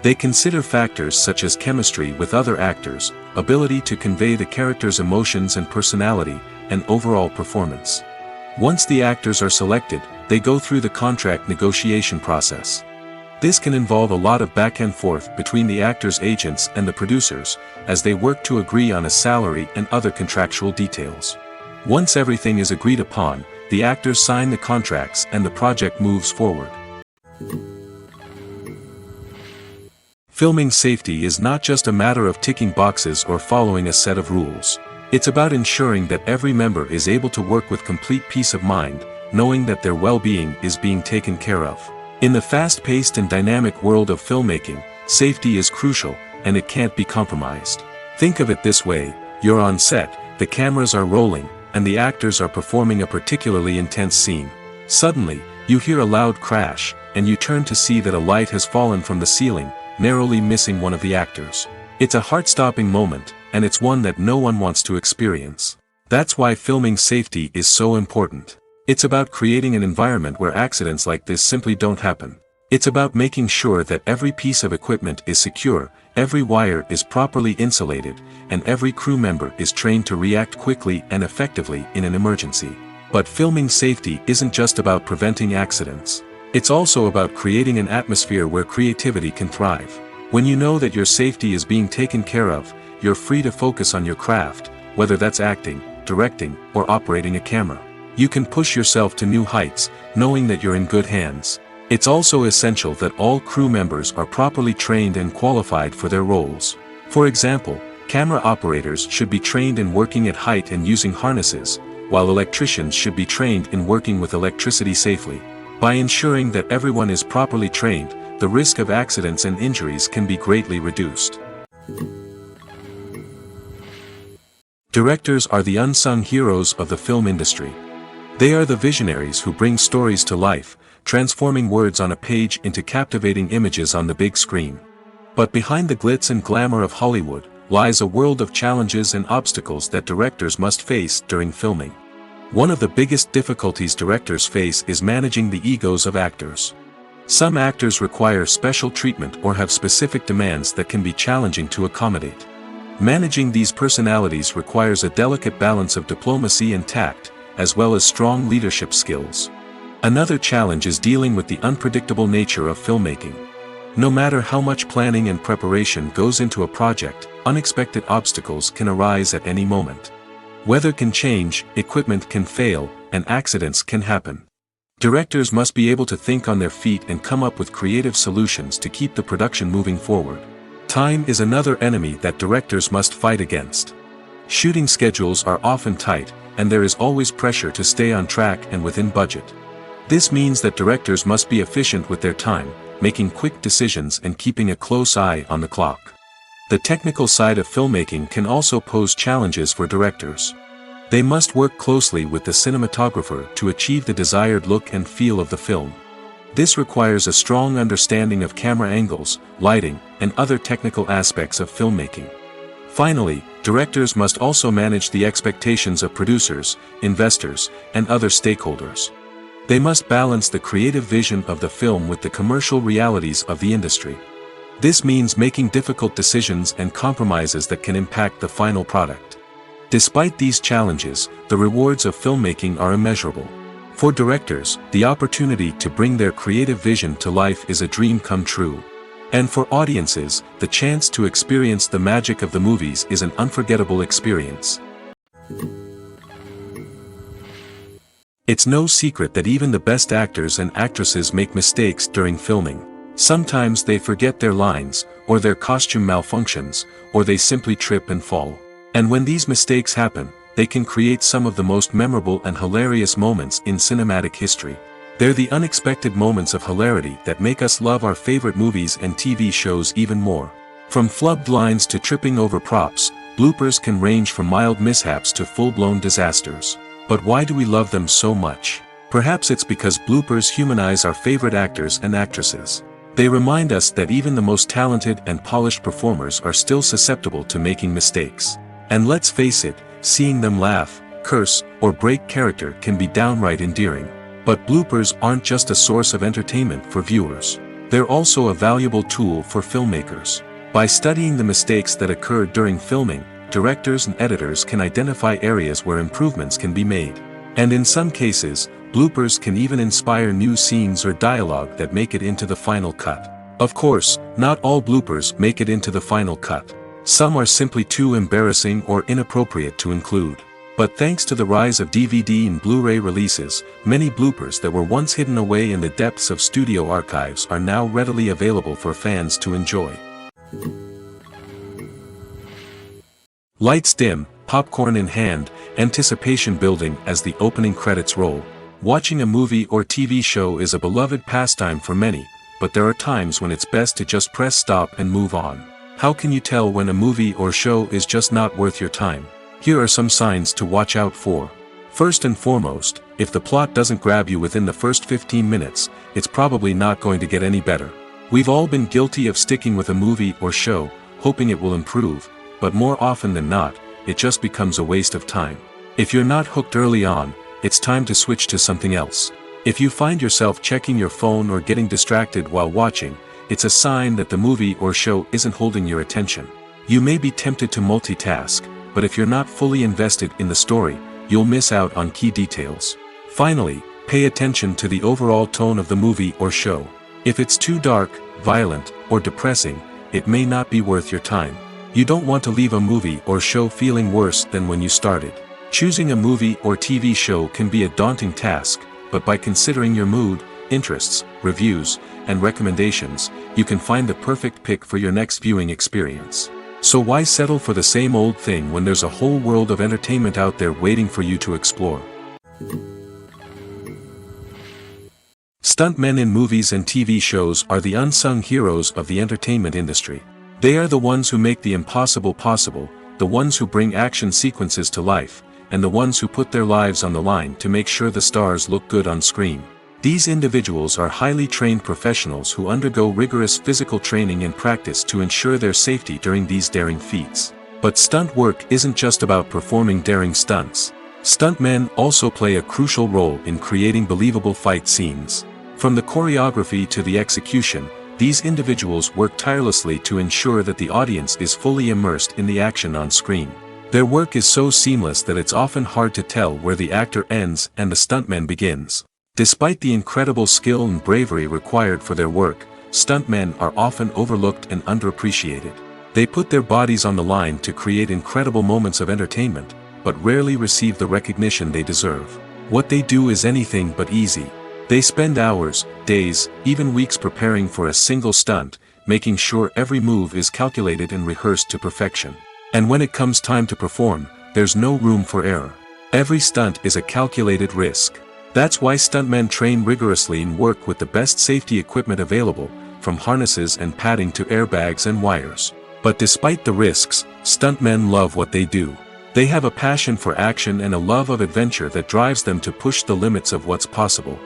They consider factors such as chemistry with other actors, ability to convey the character's emotions and personality, and overall performance. Once the actors are selected, they go through the contract negotiation process. This can involve a lot of back and forth between the actors' agents and the producers, as they work to agree on a salary and other contractual details. Once everything is agreed upon, the actors sign the contracts and the project moves forward. Filming safety is not just a matter of ticking boxes or following a set of rules. It's about ensuring that every member is able to work with complete peace of mind, knowing that their well-being is being taken care of. In the fast-paced and dynamic world of filmmaking, safety is crucial, and it can't be compromised. Think of it this way: you're on set, the cameras are rolling, and the actors are performing a particularly intense scene. Suddenly, you hear a loud crash, and you turn to see that a light has fallen from the ceiling, narrowly missing one of the actors. It's a heart-stopping moment, and it's one that no one wants to experience. That's why filming safety is so important. It's about creating an environment where accidents like this simply don't happen. It's about making sure that every piece of equipment is secure, every wire is properly insulated, and every crew member is trained to react quickly and effectively in an emergency. But filming safety isn't just about preventing accidents. It's also about creating an atmosphere where creativity can thrive. When you know that your safety is being taken care of, you're free to focus on your craft, whether that's acting, directing, or operating a camera. You can push yourself to new heights, knowing that you're in good hands. It's also essential that all crew members are properly trained and qualified for their roles. For example, camera operators should be trained in working at height and using harnesses, while electricians should be trained in working with electricity safely. By ensuring that everyone is properly trained, the risk of accidents and injuries can be greatly reduced. Directors are the unsung heroes of the film industry. They are the visionaries who bring stories to life, transforming words on a page into captivating images on the big screen. But behind the glitz and glamour of Hollywood lies a world of challenges and obstacles that directors must face during filming. One of the biggest difficulties directors face is managing the egos of actors. Some actors require special treatment or have specific demands that can be challenging to accommodate. Managing these personalities requires a delicate balance of diplomacy and tact, as well as strong leadership skills. Another challenge is dealing with the unpredictable nature of filmmaking. No matter how much planning and preparation goes into a project, unexpected obstacles can arise at any moment. Weather can change, equipment can fail, and accidents can happen. Directors must be able to think on their feet and come up with creative solutions to keep the production moving forward. Time is another enemy that directors must fight against. Shooting schedules are often tight, and there is always pressure to stay on track and within budget. This means that directors must be efficient with their time, making quick decisions and keeping a close eye on the clock. The technical side of filmmaking can also pose challenges for directors. They must work closely with the cinematographer to achieve the desired look and feel of the film. This requires a strong understanding of camera angles, lighting, and other technical aspects of filmmaking. Finally, directors must also manage the expectations of producers, investors, and other stakeholders. They must balance the creative vision of the film with the commercial realities of the industry. This means making difficult decisions and compromises that can impact the final product. Despite these challenges, the rewards of filmmaking are immeasurable. For directors, the opportunity to bring their creative vision to life is a dream come true. And for audiences, the chance to experience the magic of the movies is an unforgettable experience. It's no secret that even the best actors and actresses make mistakes during filming. Sometimes they forget their lines, or their costume malfunctions, or they simply trip and fall. And when these mistakes happen, they can create some of the most memorable and hilarious moments in cinematic history. They're the unexpected moments of hilarity that make us love our favorite movies and TV shows even more. From flubbed lines to tripping over props, bloopers can range from mild mishaps to full-blown disasters. But why do we love them so much? Perhaps it's because bloopers humanize our favorite actors and actresses. They remind us that even the most talented and polished performers are still susceptible to making mistakes. And let's face it, seeing them laugh, curse, or break character can be downright endearing. But bloopers aren't just a source of entertainment for viewers. They're also a valuable tool for filmmakers. By studying the mistakes that occurred during filming, directors and editors can identify areas where improvements can be made. And in some cases, bloopers can even inspire new scenes or dialogue that make it into the final cut. Of course, not all bloopers make it into the final cut. Some are simply too embarrassing or inappropriate to include. But thanks to the rise of DVD and Blu-ray releases, many bloopers that were once hidden away in the depths of studio archives are now readily available for fans to enjoy. Lights dim, popcorn in hand, anticipation building as the opening credits roll. Watching a movie or TV show is a beloved pastime for many, but there are times when it's best to just press stop and move on. How can you tell when a movie or show is just not worth your time? Here are some signs to watch out for. First and foremost, if the plot doesn't grab you within the first 15 minutes, it's probably not going to get any better. We've all been guilty of sticking with a movie or show, hoping it will improve, but more often than not, it just becomes a waste of time. If you're not hooked early on, it's time to switch to something else. If you find yourself checking your phone or getting distracted while watching, it's a sign that the movie or show isn't holding your attention. You may be tempted to multitask, but if you're not fully invested in the story, you'll miss out on key details. Finally, pay attention to the overall tone of the movie or show. If it's too dark, violent, or depressing, it may not be worth your time. You don't want to leave a movie or show feeling worse than when you started. Choosing a movie or TV show can be a daunting task, but by considering your mood, interests, reviews, and recommendations, you can find the perfect pick for your next viewing experience. So why settle for the same old thing when there's a whole world of entertainment out there waiting for you to explore? Stuntmen in movies and TV shows are the unsung heroes of the entertainment industry. They are the ones who make the impossible possible, the ones who bring action sequences to life, and the ones who put their lives on the line to make sure the stars look good on screen. These individuals are highly trained professionals who undergo rigorous physical training and practice to ensure their safety during these daring feats. But stunt work isn't just about performing daring stunts. Stuntmen also play a crucial role in creating believable fight scenes. From the choreography to the execution, these individuals work tirelessly to ensure that the audience is fully immersed in the action on screen. Their work is so seamless that it's often hard to tell where the actor ends and the stuntman begins. Despite the incredible skill and bravery required for their work, stuntmen are often overlooked and underappreciated. They put their bodies on the line to create incredible moments of entertainment, but rarely receive the recognition they deserve. What they do is anything but easy. They spend hours, days, even weeks preparing for a single stunt, making sure every move is calculated and rehearsed to perfection. And when it comes time to perform, there's no room for error. Every stunt is a calculated risk. That's why stuntmen train rigorously and work with the best safety equipment available, from harnesses and padding to airbags and wires. But despite the risks, stuntmen love what they do. They have a passion for action and a love of adventure that drives them to push the limits of what's possible.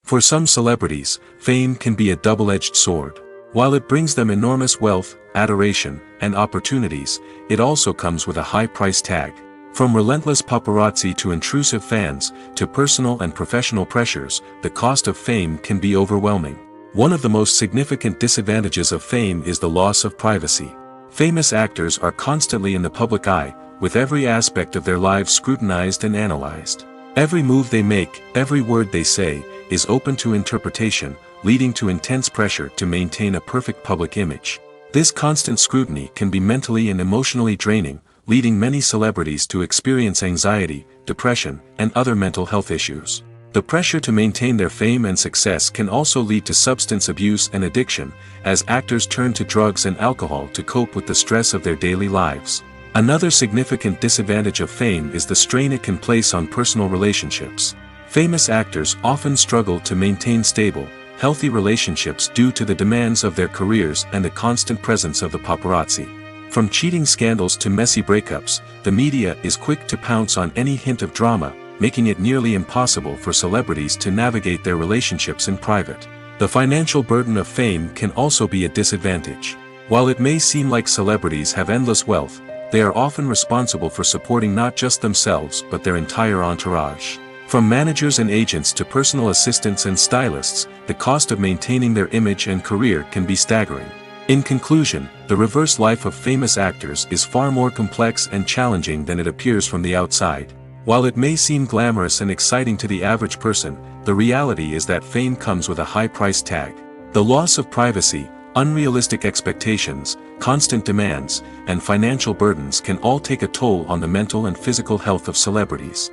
For some celebrities, fame can be a double-edged sword. While it brings them enormous wealth, adoration, and opportunities, it also comes with a high price tag. From relentless paparazzi to intrusive fans, to personal and professional pressures, the cost of fame can be overwhelming. One of the most significant disadvantages of fame is the loss of privacy. Famous actors are constantly in the public eye, with every aspect of their lives scrutinized and analyzed. Every move they make, every word they say, is open to interpretation, leading to intense pressure to maintain a perfect public image. This constant scrutiny can be mentally and emotionally draining, leading many celebrities to experience anxiety, depression, and other mental health issues. The pressure to maintain their fame and success can also lead to substance abuse and addiction, as actors turn to drugs and alcohol to cope with the stress of their daily lives. Another significant disadvantage of fame is the strain it can place on personal relationships. Famous actors often struggle to maintain stable, healthy relationships due to the demands of their careers and the constant presence of the paparazzi. From cheating scandals to messy breakups, the media is quick to pounce on any hint of drama, making it nearly impossible for celebrities to navigate their relationships in private. The financial burden of fame can also be a disadvantage. While it may seem like celebrities have endless wealth, they are often responsible for supporting not just themselves but their entire entourage. From managers and agents to personal assistants and stylists, the cost of maintaining their image and career can be staggering. In conclusion, the reverse life of famous actors is far more complex and challenging than it appears from the outside. While it may seem glamorous and exciting to the average person, the reality is that fame comes with a high price tag. The loss of privacy, unrealistic expectations, constant demands, and financial burdens can all take a toll on the mental and physical health of celebrities.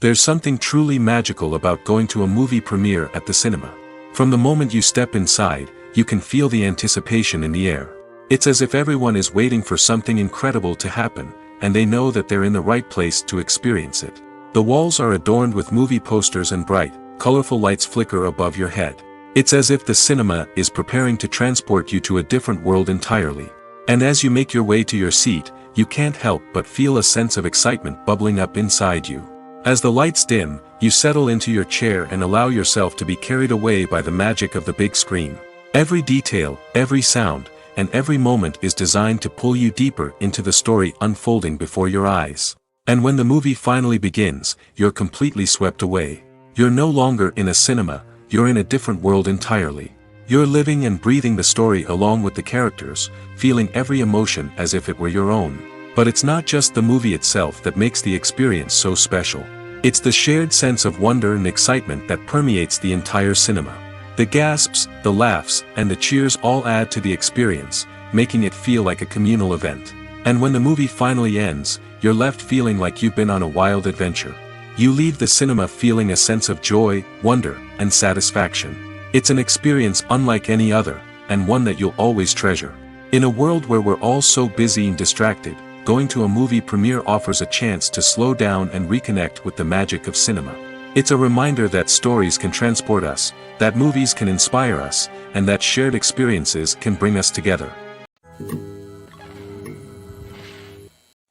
There's something truly magical about going to a movie premiere at the cinema. From the moment you step inside, you can feel the anticipation in the air. It's as if everyone is waiting for something incredible to happen, and they know that they're in the right place to experience it. The walls are adorned with movie posters and bright, colorful lights flicker above your head. It's as if the cinema is preparing to transport you to a different world entirely. And as you make your way to your seat, you can't help but feel a sense of excitement bubbling up inside you. As the lights dim, you settle into your chair and allow yourself to be carried away by the magic of the big screen. Every detail, every sound, and every moment is designed to pull you deeper into the story unfolding before your eyes. And when the movie finally begins, you're completely swept away. You're no longer in a cinema, you're in a different world entirely. You're living and breathing the story along with the characters, feeling every emotion as if it were your own. But it's not just the movie itself that makes the experience so special. It's the shared sense of wonder and excitement that permeates the entire cinema. The gasps, the laughs, and the cheers all add to the experience, making it feel like a communal event. And when the movie finally ends, you're left feeling like you've been on a wild adventure. You leave the cinema feeling a sense of joy, wonder, and satisfaction. It's an experience unlike any other, and one that you'll always treasure. In a world where we're all so busy and distracted, going to a movie premiere offers a chance to slow down and reconnect with the magic of cinema. It's a reminder that stories can transport us, that movies can inspire us, and that shared experiences can bring us together.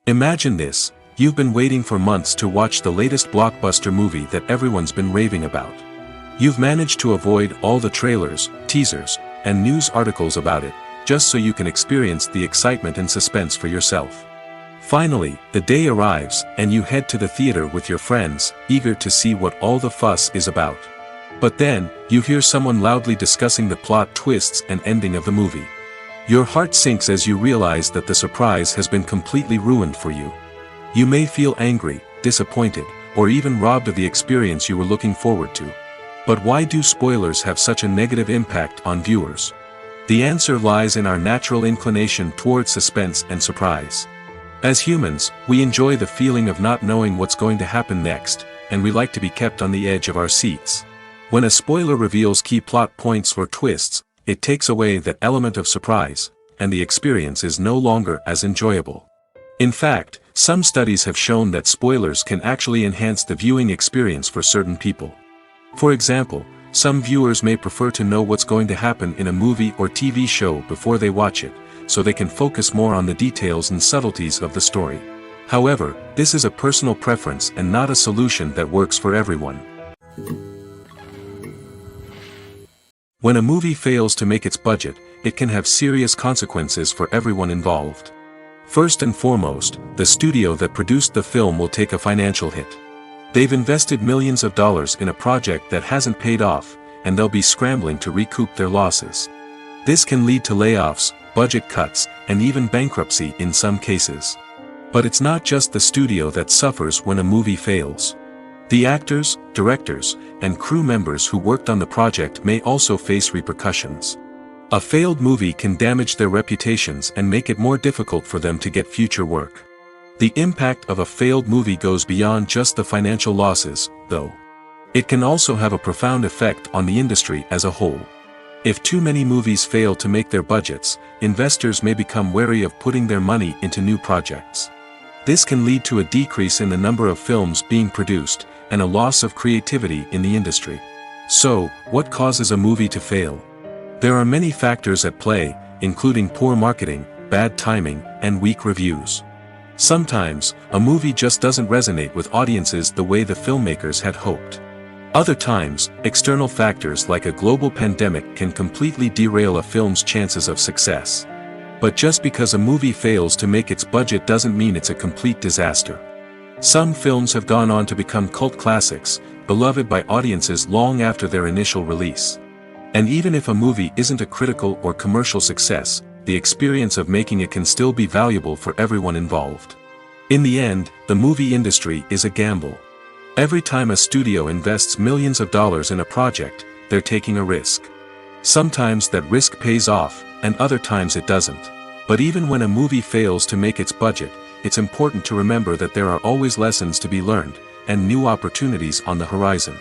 Imagine this: you've been waiting for months to watch the latest blockbuster movie that everyone's been raving about. You've managed to avoid all the trailers, teasers, and news articles about it, just so you can experience the excitement and suspense for yourself. Finally, the day arrives, and you head to the theater with your friends, eager to see what all the fuss is about. But then, you hear someone loudly discussing the plot twists and ending of the movie. Your heart sinks as you realize that the surprise has been completely ruined for you. You may feel angry, disappointed, or even robbed of the experience you were looking forward to. But why do spoilers have such a negative impact on viewers? The answer lies in our natural inclination toward suspense and surprise. As humans, we enjoy the feeling of not knowing what's going to happen next, and we like to be kept on the edge of our seats. When a spoiler reveals key plot points or twists, it takes away that element of surprise, and the experience is no longer as enjoyable. In fact, some studies have shown that spoilers can actually enhance the viewing experience for certain people. For example, some viewers may prefer to know what's going to happen in a movie or TV show before they watch it, so they can focus more on the details and subtleties of the story. However, this is a personal preference and not a solution that works for everyone. When a movie fails to make its budget, it can have serious consequences for everyone involved. First and foremost, the studio that produced the film will take a financial hit. They've invested millions of dollars in a project that hasn't paid off, and they'll be scrambling to recoup their losses. This can lead to layoffs, budget cuts, and even bankruptcy in some cases. But it's not just the studio that suffers when a movie fails. The actors, directors, and crew members who worked on the project may also face repercussions. A failed movie can damage their reputations and make it more difficult for them to get future work. The impact of a failed movie goes beyond just the financial losses, though. It can also have a profound effect on the industry as a whole. If too many movies fail to make their budgets, investors may become wary of putting their money into new projects. This can lead to a decrease in the number of films being produced, and a loss of creativity in the industry. So, what causes a movie to fail? There are many factors at play, including poor marketing, bad timing, and weak reviews. Sometimes, a movie just doesn't resonate with audiences the way the filmmakers had hoped. Other times, external factors like a global pandemic can completely derail a film's chances of success. But just because a movie fails to make its budget doesn't mean it's a complete disaster. Some films have gone on to become cult classics, beloved by audiences long after their initial release. And even if a movie isn't a critical or commercial success, the experience of making it can still be valuable for everyone involved. In the end, the movie industry is a gamble. Every time a studio invests millions of dollars in a project, they're taking a risk. Sometimes that risk pays off, and other times it doesn't. But even when a movie fails to make its budget, it's important to remember that there are always lessons to be learned, and new opportunities on the horizon.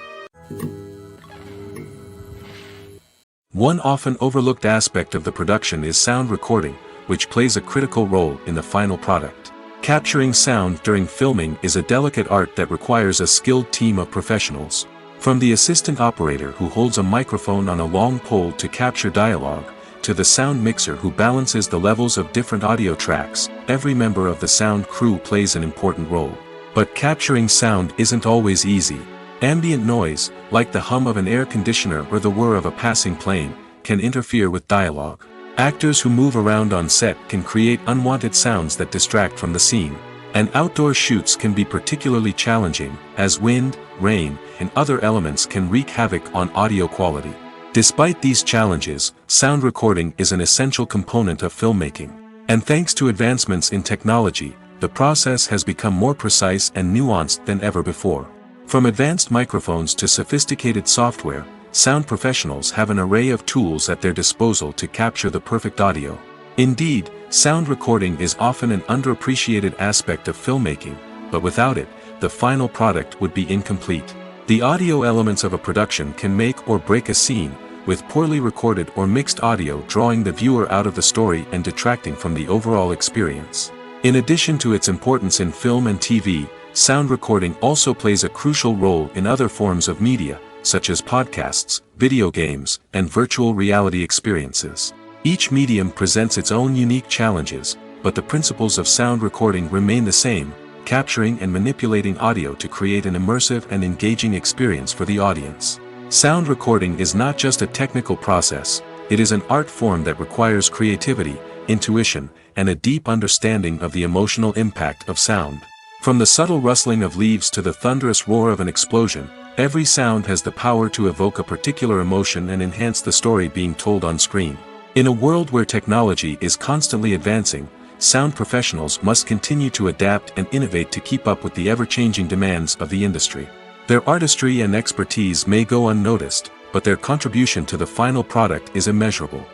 One often overlooked aspect of the production is sound recording, which plays a critical role in the final product. Capturing sound during filming is a delicate art that requires a skilled team of professionals. From the assistant operator who holds a microphone on a long pole to capture dialogue, to the sound mixer who balances the levels of different audio tracks, every member of the sound crew plays an important role. But capturing sound isn't always easy. Ambient noise, like the hum of an air conditioner or the whir of a passing plane, can interfere with dialogue. Actors who move around on set can create unwanted sounds that distract from the scene. And outdoor shoots can be particularly challenging, as wind, rain, and other elements can wreak havoc on audio quality. Despite these challenges, sound recording is an essential component of filmmaking. And thanks to advancements in technology, the process has become more precise and nuanced than ever before. From advanced microphones to sophisticated software, sound professionals have an array of tools at their disposal to capture the perfect audio. Indeed, sound recording is often an underappreciated aspect of filmmaking, but without it, the final product would be incomplete. The audio elements of a production can make or break a scene, with poorly recorded or mixed audio drawing the viewer out of the story and detracting from the overall experience. In addition to its importance in film and TV, sound recording also plays a crucial role in other forms of media, such as podcasts, video games, and virtual reality experiences. Each medium presents its own unique challenges, but the principles of sound recording remain the same, capturing and manipulating audio to create an immersive and engaging experience for the audience. Sound recording is not just a technical process, it is an art form that requires creativity, intuition, and a deep understanding of the emotional impact of sound. From the subtle rustling of leaves to the thunderous roar of an explosion, every sound has the power to evoke a particular emotion and enhance the story being told on screen. In a world where technology is constantly advancing, sound professionals must continue to adapt and innovate to keep up with the ever-changing demands of the industry. Their artistry and expertise may go unnoticed, but their contribution to the final product is immeasurable.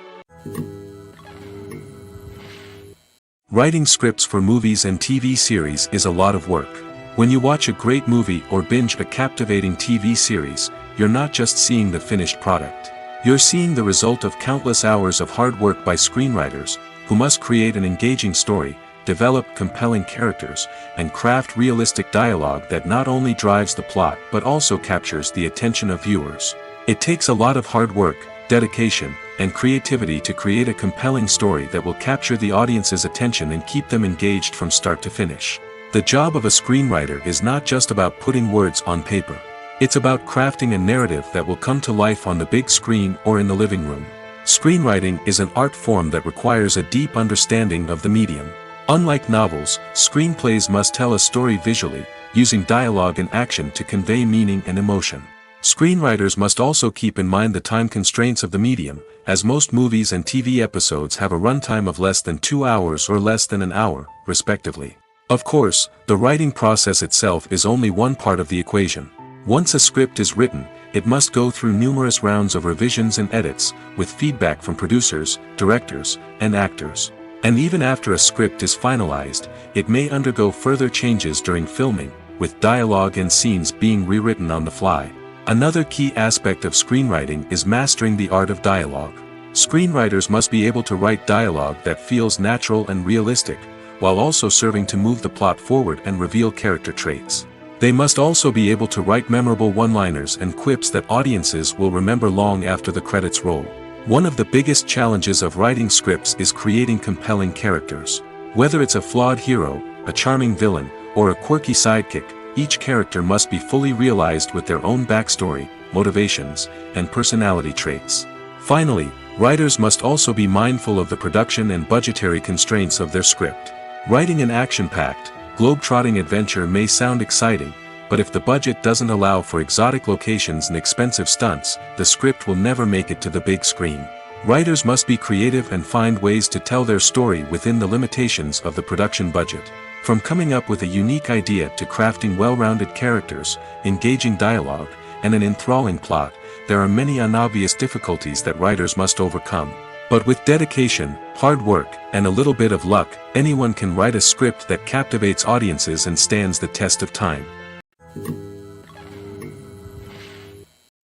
Writing scripts for movies and TV series is a lot of work. When you watch a great movie or binge a captivating TV series, you're not just seeing the finished product. You're seeing the result of countless hours of hard work by screenwriters, who must create an engaging story, develop compelling characters, and craft realistic dialogue that not only drives the plot but also captures the attention of viewers. It takes a lot of hard work, dedication, and creativity to create a compelling story that will capture the audience's attention and keep them engaged from start to finish. The job of a screenwriter is not just about putting words on paper. It's about crafting a narrative that will come to life on the big screen or in the living room. Screenwriting is an art form that requires a deep understanding of the medium. Unlike novels, screenplays must tell a story visually, using dialogue and action to convey meaning and emotion. Screenwriters must also keep in mind the time constraints of the medium, as most movies and TV episodes have a runtime of less than 2 hours or less than an hour, respectively. Of course, the writing process itself is only one part of the equation. Once a script is written, it must go through numerous rounds of revisions and edits, with feedback from producers, directors, and actors. And even after a script is finalized, it may undergo further changes during filming, with dialogue and scenes being rewritten on the fly. Another key aspect of screenwriting is mastering the art of dialogue. Screenwriters must be able to write dialogue that feels natural and realistic, while also serving to move the plot forward and reveal character traits. They must also be able to write memorable one-liners and quips that audiences will remember long after the credits roll. One of the biggest challenges of writing scripts is creating compelling characters. Whether it's a flawed hero, a charming villain, or a quirky sidekick, each character must be fully realized with their own backstory, motivations, and personality traits. Finally, writers must also be mindful of the production and budgetary constraints of their script. Writing an action-packed, globe-trotting adventure may sound exciting, but if the budget doesn't allow for exotic locations and expensive stunts, the script will never make it to the big screen. Writers must be creative and find ways to tell their story within the limitations of the production budget. From coming up with a unique idea to crafting well-rounded characters, engaging dialogue, and an enthralling plot, there are many unobvious difficulties that writers must overcome. But with dedication, hard work, and a little bit of luck, anyone can write a script that captivates audiences and stands the test of time.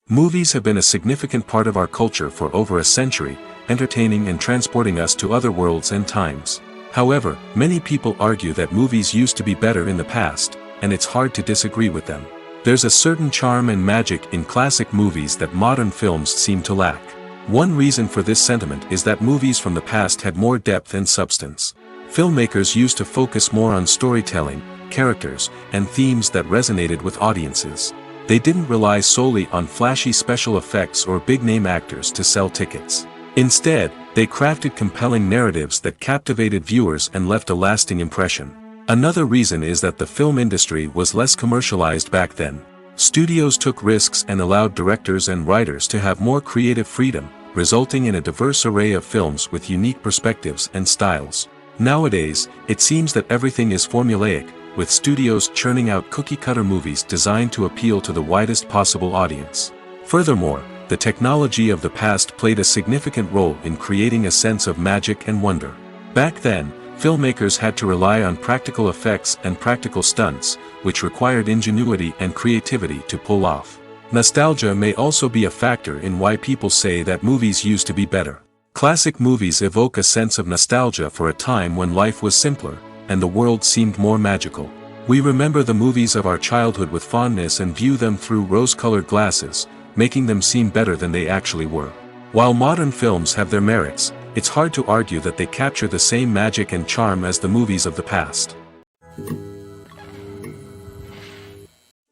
Movies have been a significant part of our culture for over a century, entertaining and transporting us to other worlds and times. However, many people argue that movies used to be better in the past, and it's hard to disagree with them. There's a certain charm and magic in classic movies that modern films seem to lack. One reason for this sentiment is that movies from the past had more depth and substance. Filmmakers used to focus more on storytelling, characters, and themes that resonated with audiences. They didn't rely solely on flashy special effects or big-name actors to sell tickets. Instead, they crafted compelling narratives that captivated viewers and left a lasting impression. Another reason is that the film industry was less commercialized back then. Studios took risks and allowed directors and writers to have more creative freedom, resulting in a diverse array of films with unique perspectives and styles. Nowadays, it seems that everything is formulaic, with studios churning out cookie-cutter movies designed to appeal to the widest possible audience. Furthermore, the technology of the past played a significant role in creating a sense of magic and wonder. Back then, filmmakers had to rely on practical effects and practical stunts, which required ingenuity and creativity to pull off. Nostalgia may also be a factor in why people say that movies used to be better. Classic movies evoke a sense of nostalgia for a time when life was simpler, and the world seemed more magical. We remember the movies of our childhood with fondness and view them through rose-colored glasses, making them seem better than they actually were. While modern films have their merits, it's hard to argue that they capture the same magic and charm as the movies of the past.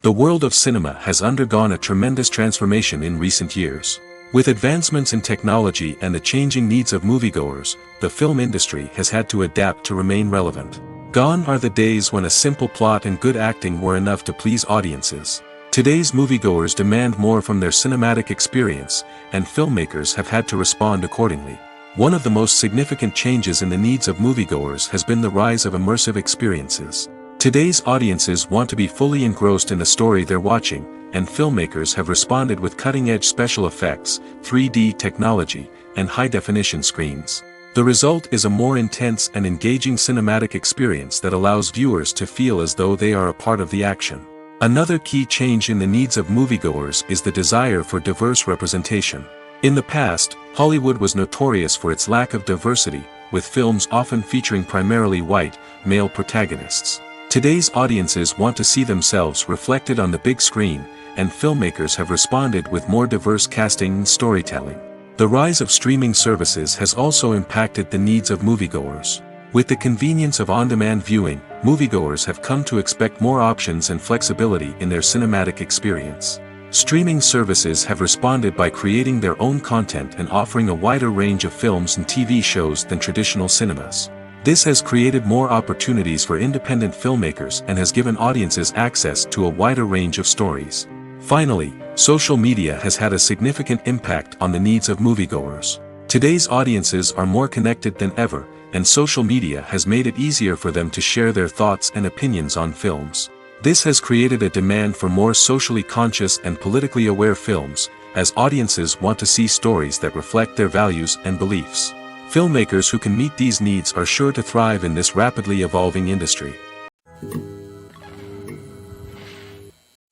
The world of cinema has undergone a tremendous transformation in recent years. With advancements in technology and the changing needs of moviegoers, the film industry has had to adapt to remain relevant. Gone are the days when a simple plot and good acting were enough to please audiences. Today's moviegoers demand more from their cinematic experience, and filmmakers have had to respond accordingly. One of the most significant changes in the needs of moviegoers has been the rise of immersive experiences. Today's audiences want to be fully engrossed in the story they're watching, and filmmakers have responded with cutting-edge special effects, 3D technology, and high-definition screens. The result is a more intense and engaging cinematic experience that allows viewers to feel as though they are a part of the action. Another key change in the needs of moviegoers is the desire for diverse representation. In the past, Hollywood was notorious for its lack of diversity, with films often featuring primarily white, male protagonists. Today's audiences want to see themselves reflected on the big screen, and filmmakers have responded with more diverse casting and storytelling. The rise of streaming services has also impacted the needs of moviegoers. With the convenience of on-demand viewing, moviegoers have come to expect more options and flexibility in their cinematic experience. Streaming services have responded by creating their own content and offering a wider range of films and TV shows than traditional cinemas. This has created more opportunities for independent filmmakers and has given audiences access to a wider range of stories. Finally, social media has had a significant impact on the needs of moviegoers. Today's audiences are more connected than ever, and social media has made it easier for them to share their thoughts and opinions on films. This has created a demand for more socially conscious and politically aware films, as audiences want to see stories that reflect their values and beliefs. Filmmakers who can meet these needs are sure to thrive in this rapidly evolving industry.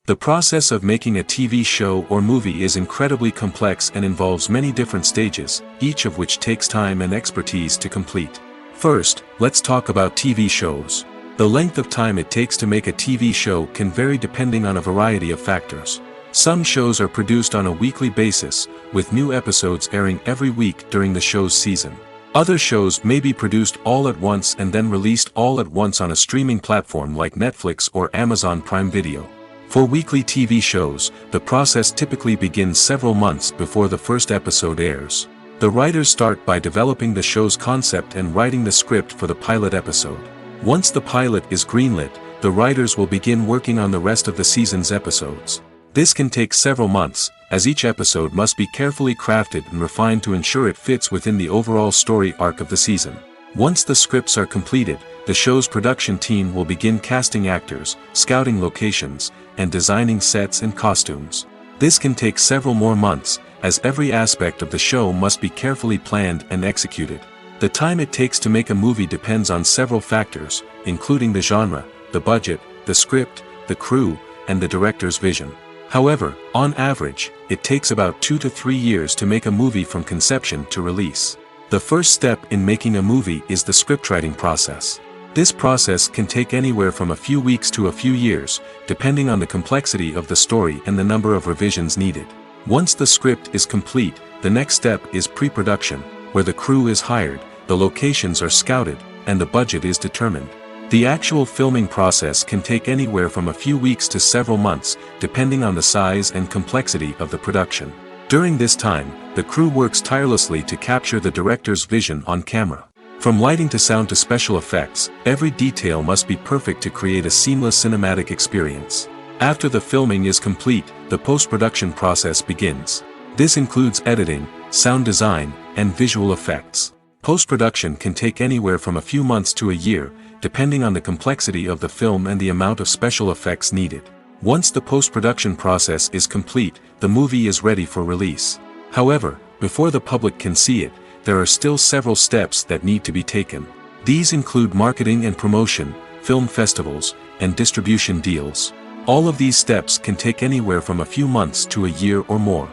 The process of making a TV show or movie is incredibly complex and involves many different stages, each of which takes time and expertise to complete. First, let's talk about TV shows. The length of time it takes to make a TV show can vary depending on a variety of factors. Some shows are produced on a weekly basis, with new episodes airing every week during the show's season. Other shows may be produced all at once and then released all at once on a streaming platform like Netflix or Amazon Prime Video. For weekly TV shows, the process typically begins several months before the first episode airs. The writers start by developing the show's concept and writing the script for the pilot episode. Once the pilot is greenlit, the writers will begin working on the rest of the season's episodes. This can take several months, as each episode must be carefully crafted and refined to ensure it fits within the overall story arc of the season. Once the scripts are completed, the show's production team will begin casting actors, scouting locations, and designing sets and costumes. This can take several more months, as every aspect of the show must be carefully planned and executed. The time it takes to make a movie depends on several factors, including the genre, the budget, the script, the crew, and the director's vision. However, on average, it takes about 2 to 3 years to make a movie from conception to release. The first step in making a movie is the scriptwriting process. This process can take anywhere from a few weeks to a few years, depending on the complexity of the story and the number of revisions needed. Once the script is complete, the next step is pre-production, where the crew is hired, the locations are scouted, and the budget is determined. The actual filming process can take anywhere from a few weeks to several months, depending on the size and complexity of the production. During this time, the crew works tirelessly to capture the director's vision on camera. From lighting to sound to special effects, every detail must be perfect to create a seamless cinematic experience. After the filming is complete, the post-production process begins. This includes editing, sound design, and visual effects. Post-production can take anywhere from a few months to a year, depending on the complexity of the film and the amount of special effects needed. Once the post-production process is complete, the movie is ready for release. However, before the public can see it, there are still several steps that need to be taken. These include marketing and promotion, film festivals, and distribution deals. All of these steps can take anywhere from a few months to a year or more.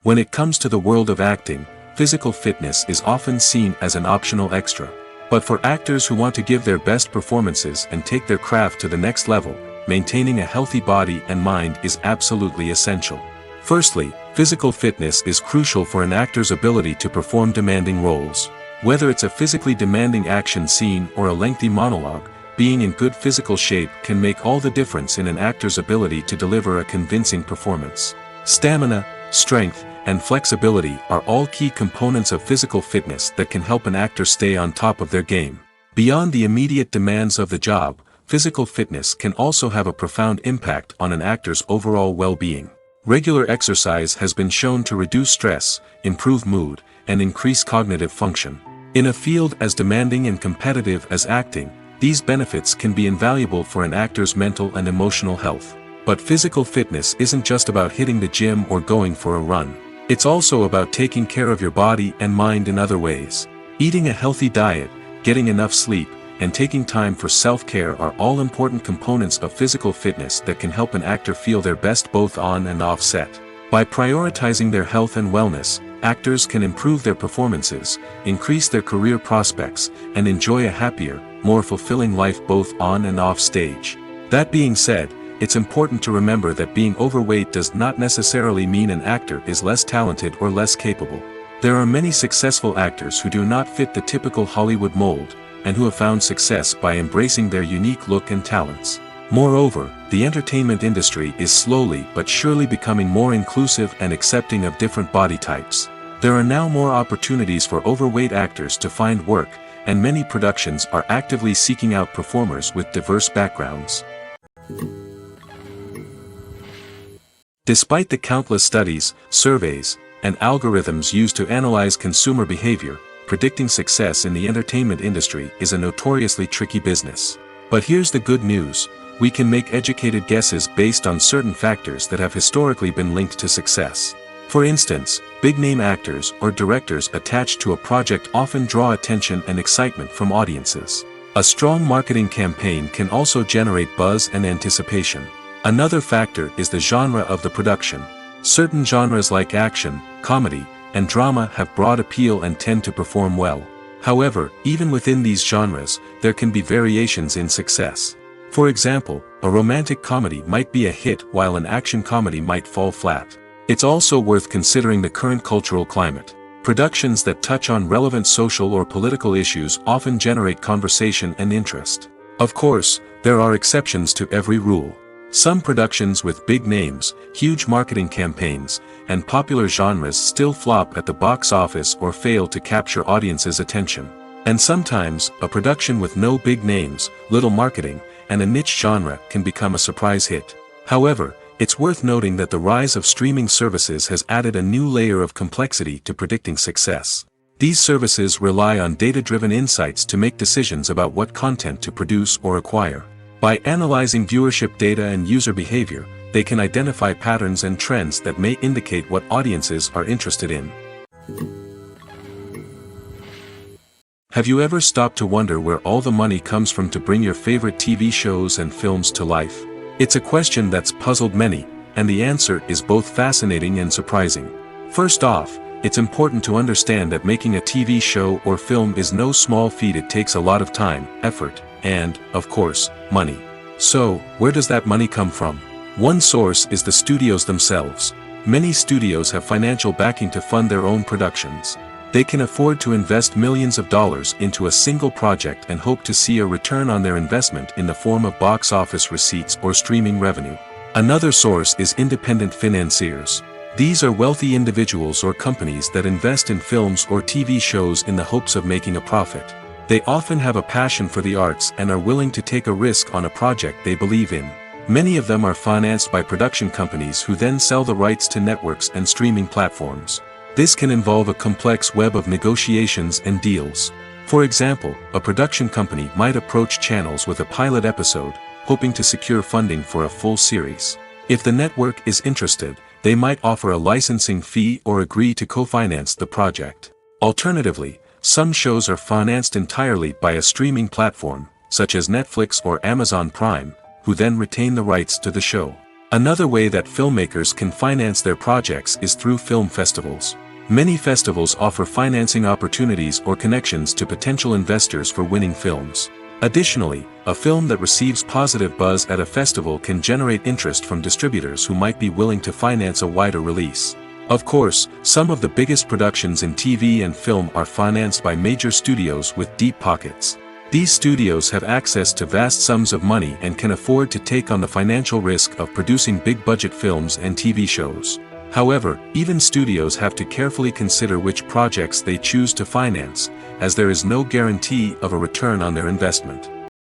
When it comes to the world of acting, physical fitness is often seen as an optional extra. But for actors who want to give their best performances and take their craft to the next level, maintaining a healthy body and mind is absolutely essential. Firstly, physical fitness is crucial for an actor's ability to perform demanding roles. Whether it's a physically demanding action scene or a lengthy monologue, being in good physical shape can make all the difference in an actor's ability to deliver a convincing performance. Stamina, strength, and flexibility are all key components of physical fitness that can help an actor stay on top of their game. Beyond the immediate demands of the job, physical fitness can also have a profound impact on an actor's overall well-being. Regular exercise has been shown to reduce stress, improve mood, and increase cognitive function. In a field as demanding and competitive as acting, these benefits can be invaluable for an actor's mental and emotional health. But physical fitness isn't just about hitting the gym or going for a run. It's also about taking care of your body and mind in other ways. Eating a healthy diet, getting enough sleep, and taking time for self-care are all important components of physical fitness that can help an actor feel their best both on and off set. By prioritizing their health and wellness, actors can improve their performances, increase their career prospects, and enjoy a happier, more fulfilling life both on and off stage. That being said, it's important to remember that being overweight does not necessarily mean an actor is less talented or less capable. There are many successful actors who do not fit the typical Hollywood mold, and who have found success by embracing their unique look and talents. Moreover, the entertainment industry is slowly but surely becoming more inclusive and accepting of different body types. There are now more opportunities for overweight actors to find work, and many productions are actively seeking out performers with diverse backgrounds. Despite the countless studies, surveys, and algorithms used to analyze consumer behavior, predicting success in the entertainment industry is a notoriously tricky business. But here's the good news: we can make educated guesses based on certain factors that have historically been linked to success. For instance, big-name actors or directors attached to a project often draw attention and excitement from audiences. A strong marketing campaign can also generate buzz and anticipation. Another factor is the genre of the production. Certain genres like action, comedy, and drama have broad appeal and tend to perform well. However, even within these genres, there can be variations in success. For example, a romantic comedy might be a hit while an action comedy might fall flat. It's also worth considering the current cultural climate. Productions that touch on relevant social or political issues often generate conversation and interest. Of course, there are exceptions to every rule. Some productions with big names, huge marketing campaigns, and popular genres still flop at the box office or fail to capture audiences' attention. And sometimes, a production with no big names, little marketing, and a niche genre can become a surprise hit. However, it's worth noting that the rise of streaming services has added a new layer of complexity to predicting success. These services rely on data-driven insights to make decisions about what content to produce or acquire. By analyzing viewership data and user behavior, they can identify patterns and trends that may indicate what audiences are interested in. Have you ever stopped to wonder where all the money comes from to bring your favorite TV shows and films to life? It's a question that's puzzled many, and the answer is both fascinating and surprising. First off, it's important to understand that making a TV show or film is no small feat. It takes a lot of time, effort, and, of course, money. So, where does that money come from? One source is the studios themselves. Many studios have financial backing to fund their own productions. They can afford to invest millions of dollars into a single project and hope to see a return on their investment in the form of box office receipts or streaming revenue. Another source is independent financiers. These are wealthy individuals or companies that invest in films or TV shows in the hopes of making a profit. They often have a passion for the arts and are willing to take a risk on a project they believe in. Many of them are financed by production companies who then sell the rights to networks and streaming platforms. This can involve a complex web of negotiations and deals. For example, a production company might approach channels with a pilot episode, hoping to secure funding for a full series. If the network is interested, they might offer a licensing fee or agree to co-finance the project. Alternatively, some shows are financed entirely by a streaming platform, such as Netflix or Amazon Prime, who then retain the rights to the show. Another way that filmmakers can finance their projects is through film festivals. Many festivals offer financing opportunities or connections to potential investors for winning films. Additionally, a film that receives positive buzz at a festival can generate interest from distributors who might be willing to finance a wider release. Of course, some of the biggest productions in TV and film are financed by major studios with deep pockets. These studios have access to vast sums of money and can afford to take on the financial risk of producing big-budget films and TV shows. However, even studios have to carefully consider which projects they choose to finance, as there is no guarantee of a return on their investment.